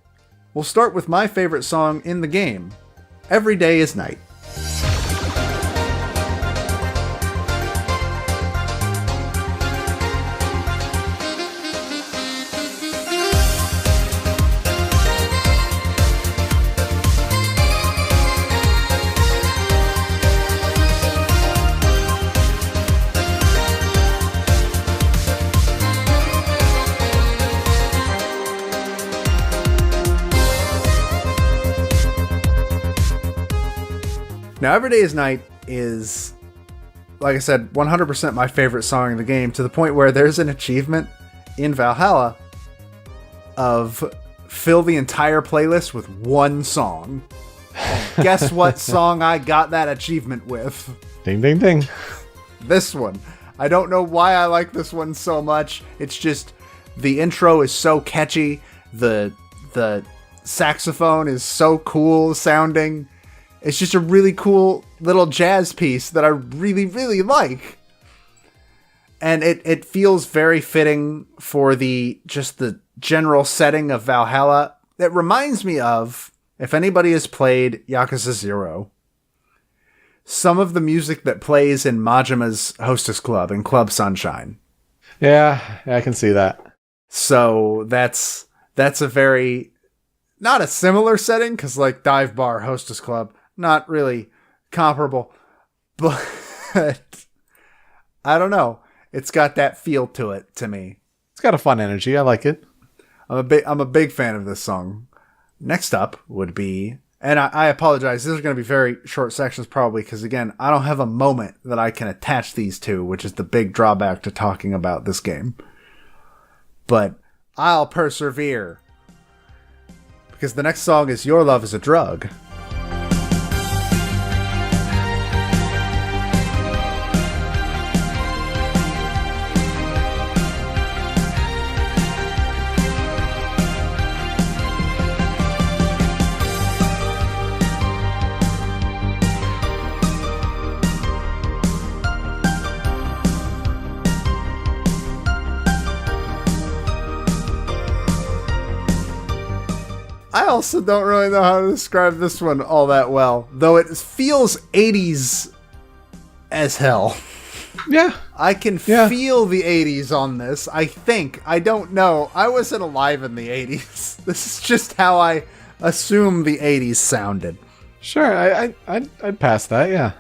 we'll start with my favorite song in the game, Every Day is Night. Now, Every Day is Night is, like I said, 100% my favorite song in the game, to the point where there's an achievement in Valhalla of fill the entire playlist with one song. And guess what song I got that achievement with? Ding, ding, ding. This one. I don't know why I like this one so much. It's just, the intro is so catchy. The saxophone is so cool sounding. It's just a really cool little jazz piece that I really, really like. And it feels very fitting for the general setting of Valhalla. It reminds me of, if anybody has played Yakuza 0, some of the music that plays in Majima's Hostess Club and Club Sunshine. Yeah, I can see that. So that's a very, not a similar setting, because like Dive Bar, Hostess Club, not really comparable, but I don't know. It's got that feel to it to me. It's got a fun energy. I like it. I'm a big fan of this song. Next up would be, and I apologize, these are going to be very short sections probably, because again, I don't have a moment that I can attach these to, which is the big drawback to talking about this game. But I'll persevere, because the next song is Your Love is a Drug. I also don't really know how to describe this one all that well, though it feels 80s as hell. Yeah. I can feel the 80s on this, I think. I don't know. I wasn't alive in the 80s. This is just how I assume the 80s sounded. Sure, I'd pass that, yeah.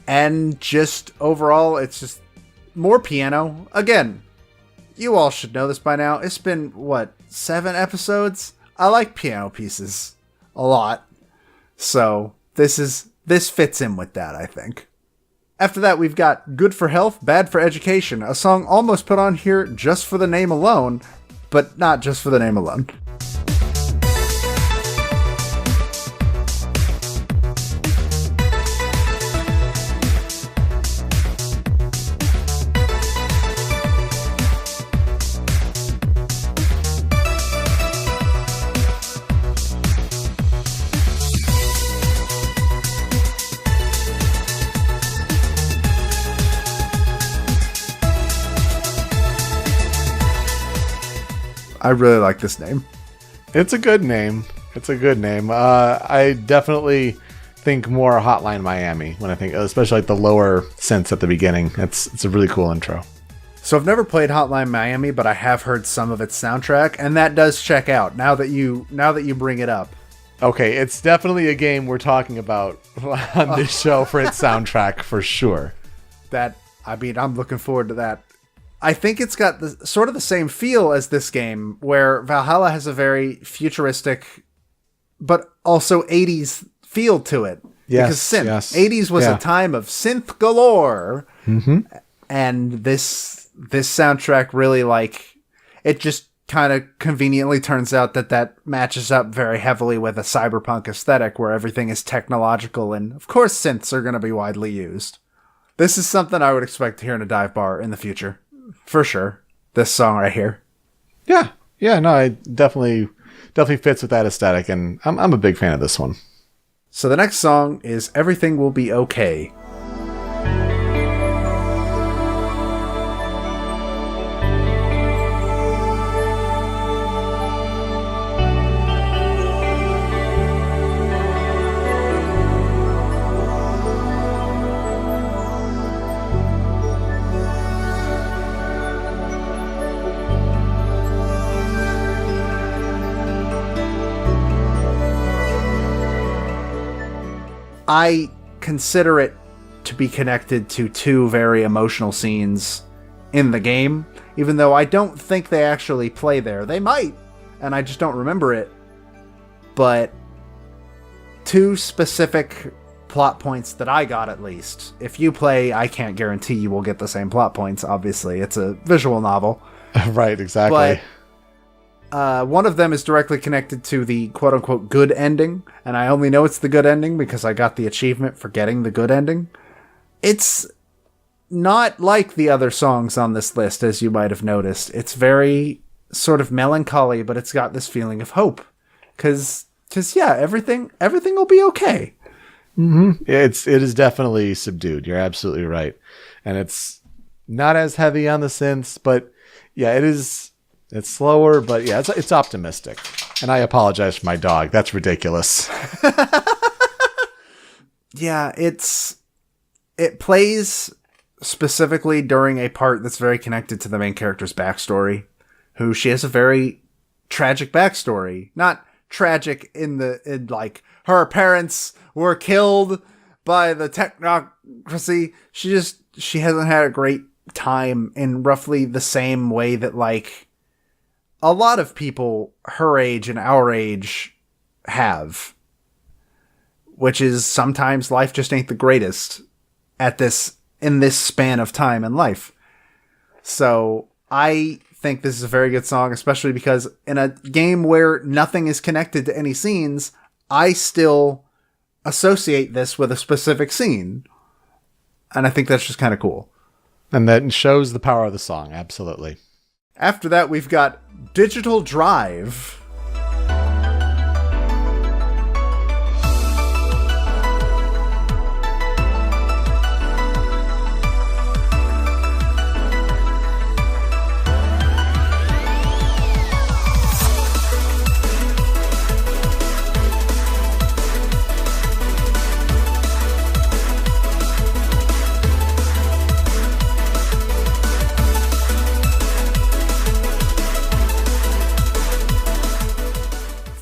And just overall, it's just more piano. Again, you all should know this by now. It's been, 7 episodes? I like piano pieces a lot. So this fits in with that, I think. After that, we've got Good for Health, Bad for Education, a song almost put on here just for the name alone, but not just for the name alone. I really like this name. It's a good name. I definitely think more Hotline Miami when I think, especially like the lower synths at the beginning. It's a really cool intro. So I've never played Hotline Miami, but I have heard some of its soundtrack, and that does check out now that you bring it up. Okay, it's definitely a game we're talking about on this show for its soundtrack for sure. I'm looking forward to that. I think it's got sort of the same feel as this game, where Valhalla has a very futuristic, but also 80s feel to it. Yes, because synth. yes. 80s was a time of synth galore. Mm-hmm. And this soundtrack really, it just kind of conveniently turns out that matches up very heavily with a cyberpunk aesthetic where everything is technological, and of course synths are going to be widely used. This is something I would expect to hear in a dive bar in the future. For sure. This song right here. Yeah. Yeah, no, it definitely fits with that aesthetic, and I'm a big fan of this one. So the next song is Everything Will Be Okay. I consider it to be connected to two very emotional scenes in the game, even though I don't think they actually play there. They might, and I just don't remember it. But two specific plot points that I got, at least. If you play, I can't guarantee you will get the same plot points, obviously. It's a visual novel. Right, exactly. But one of them is directly connected to the quote-unquote good ending, and I only know it's the good ending because I got the achievement for getting the good ending. It's not like the other songs on this list, as you might have noticed. It's very sort of melancholy, but it's got this feeling of hope. Because yeah, everything will be okay. Mm-hmm. It is definitely subdued. You're absolutely right. And it's not as heavy on the synths, but yeah, it's slower, but yeah, it's optimistic. And I apologize for my dog. That's ridiculous. Yeah, it plays specifically during a part that's very connected to the main character's backstory, who she has a very tragic backstory. Not tragic in like her parents were killed by the technocracy. She hasn't had a great time in roughly the same way that like a lot of people her age and our age have, which is sometimes life just ain't the greatest in this span of time in life. So I think this is a very good song, especially because in a game where nothing is connected to any scenes, I still associate this with a specific scene. And I think that's just kind of cool. And that shows the power of the song, absolutely. After that, we've got Digital Drive.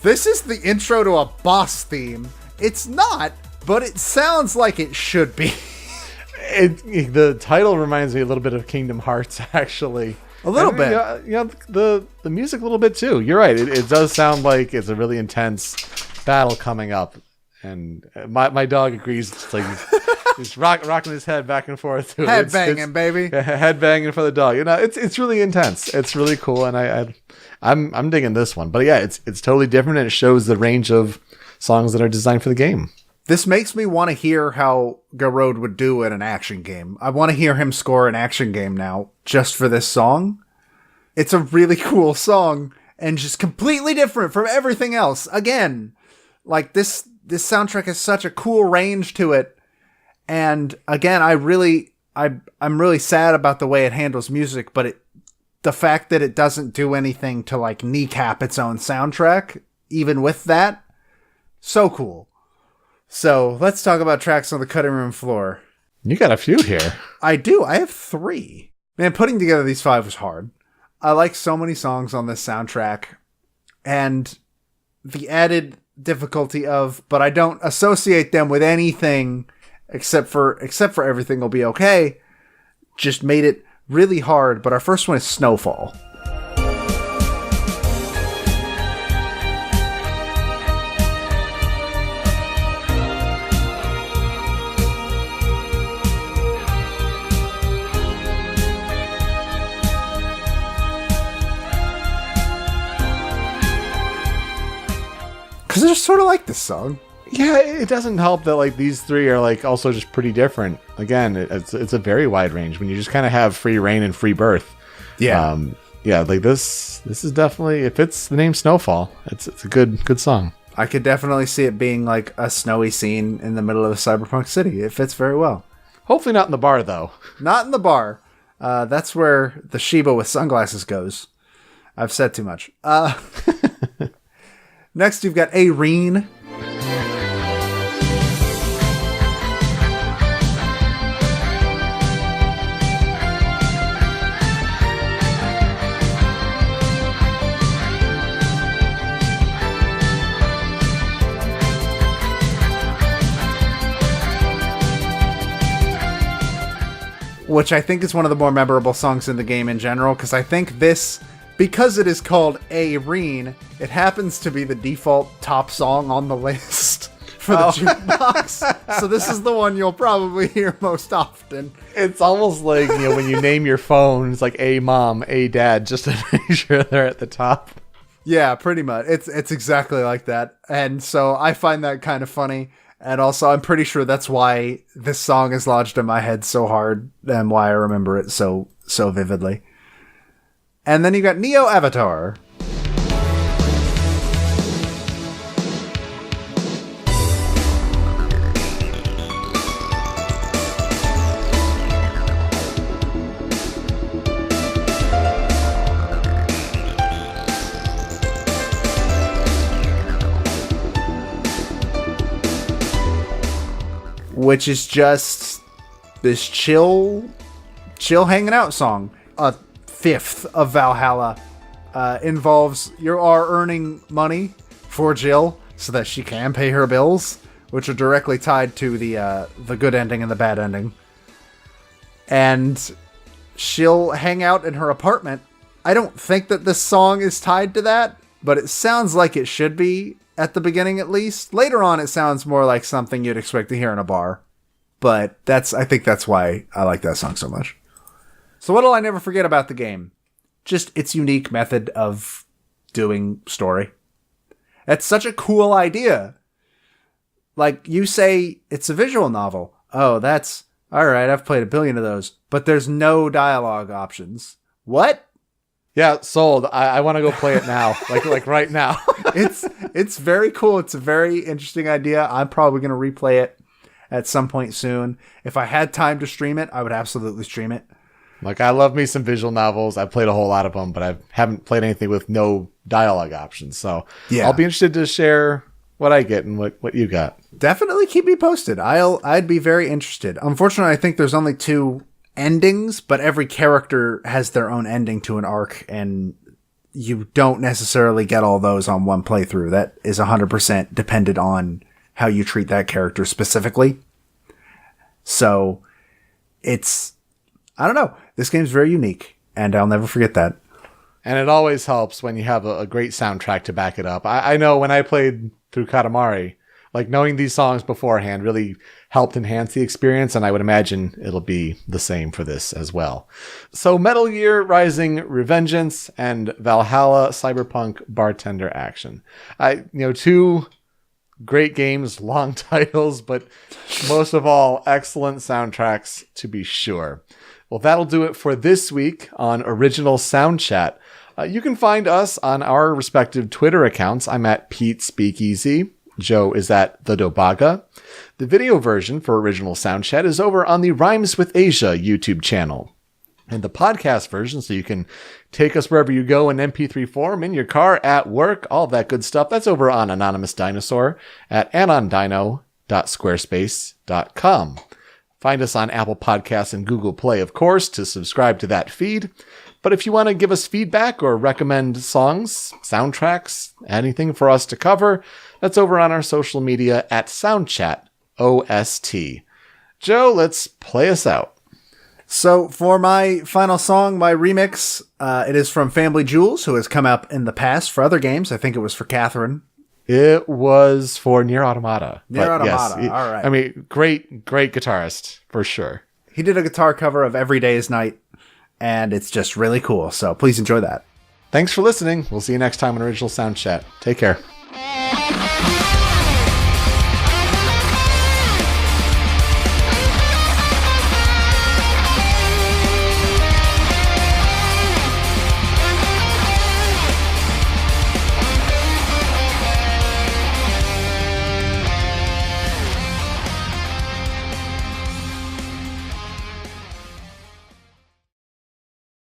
This is the intro to a boss theme. It's not, but it sounds like it should be. The title reminds me a little bit of Kingdom Hearts, actually. A little bit. Yeah, the music a little bit too. You're right. It does sound like it's a really intense battle coming up. And my dog agrees. It's like he's rocking his head back and forth. Head banging, baby. Head banging for the dog. You know, it's really intense. It's really cool, and I'm digging this one. But yeah, it's totally different, and it shows the range of songs that are designed for the game. This makes me want to hear how Garrod would do in an action game. I want to hear him score an action game now, just for this song. It's a really cool song, and just completely different from everything else. Again, like this soundtrack has such a cool range to it. And again, I'm really sad about the way it handles music, but the fact that it doesn't do anything to like kneecap its own soundtrack, even with that, so cool. So let's talk about tracks on the cutting room floor. You got a few here. I do. I have 3. Man, putting together these 5 was hard. I like so many songs on this soundtrack, and the added difficulty of, but I don't associate them with anything except for Everything Will Be Okay, just made it really hard. But our first one is Snowfall. Because I just sort of like this song. Yeah, it doesn't help that like these 3 are like also just pretty different. Again, it's a very wide range when you just kind of have free reign and free birth. Yeah. Yeah, like this is definitely, it fits the name Snowfall. It's a good song. I could definitely see it being like a snowy scene in the middle of a cyberpunk city. It fits very well. Hopefully not in the bar though. Not in the bar. That's where the Shiba with sunglasses goes. I've said too much. Next, you've got Arene. which I think is one of the more memorable songs in the game in general, because I think this, because it is called Arene, it happens to be the default top song on the list for the jukebox. So this is the one you'll probably hear most often. It's almost like, when you name your phone, it's like A mom, A dad, just to make sure they're at the top. Yeah, pretty much. It's exactly like that. And so I find that kind of funny. And also, I'm pretty sure that's why this song is lodged in my head so hard and why I remember it so vividly. And then you got Neo Avatar. Which is just this chill hanging out song. A fifth of Valhalla involves you are earning money for Jill so that she can pay her bills, which are directly tied to the good ending and the bad ending. And she'll hang out in her apartment. I don't think that this song is tied to that, but it sounds like it should be. At the beginning, at least. Later on, it sounds more like something you'd expect to hear in a bar. But I think that's why I like that song so much. So what'll I never forget about the game? Just its unique method of doing story. That's such a cool idea. Like, you say it's a visual novel. Oh, that's... Alright, I've played a billion of those. But there's no dialogue options. What? Yeah, sold. I want to go play it now. like right now. It's very cool. It's a very interesting idea. I'm probably going to replay it at some point soon. If I had time to stream it, I would absolutely stream it. Like, I love me some visual novels. I've played a whole lot of them, but I haven't played anything with no dialogue options. So yeah. I'll be interested to share what I get and what you got. Definitely keep me posted. I'd be very interested. Unfortunately, I think there's only 2 endings, but every character has their own ending to an arc, and you don't necessarily get all those on one playthrough. That is 100% dependent on how you treat that character specifically. So it's, I don't know. This game's very unique, and I'll never forget that. And it always helps when you have a great soundtrack to back it up. I know when I played through Katamari, like, knowing these songs beforehand really helped enhance the experience, and I would imagine it'll be the same for this as well. So Metal Gear Rising Revengeance and Valhalla Cyberpunk Bartender Action. 2 great games, long titles, but most of all, excellent soundtracks to be sure. Well, that'll do it for this week on Original Soundchat. You can find us on our respective Twitter accounts. I'm at Pete Speakeasy. Joe is at The Dobaga. The video version for Original Soundchat is over on the Rhymes with Asia YouTube channel. And the podcast version, so you can take us wherever you go in MP3 form, in your car, at work, all that good stuff, that's over on Anonymous Dinosaur at anondino.squarespace.com. Find us on Apple Podcasts and Google Play, of course, to subscribe to that feed. But if you want to give us feedback or recommend songs, soundtracks, anything for us to cover, that's over on our social media at Soundchat OST. Joe, let's play us out. So for my final song, my remix, it is from Family Jewels, who has come up in the past for other games. I think it was for Catherine. It was for Nier Automata. Nier Automata, yes, all right. I mean, great guitarist, for sure. He did a guitar cover of Every Day is Night, and it's just really cool. So please enjoy that. Thanks for listening. We'll see you next time on Original Sound Chat. Take care.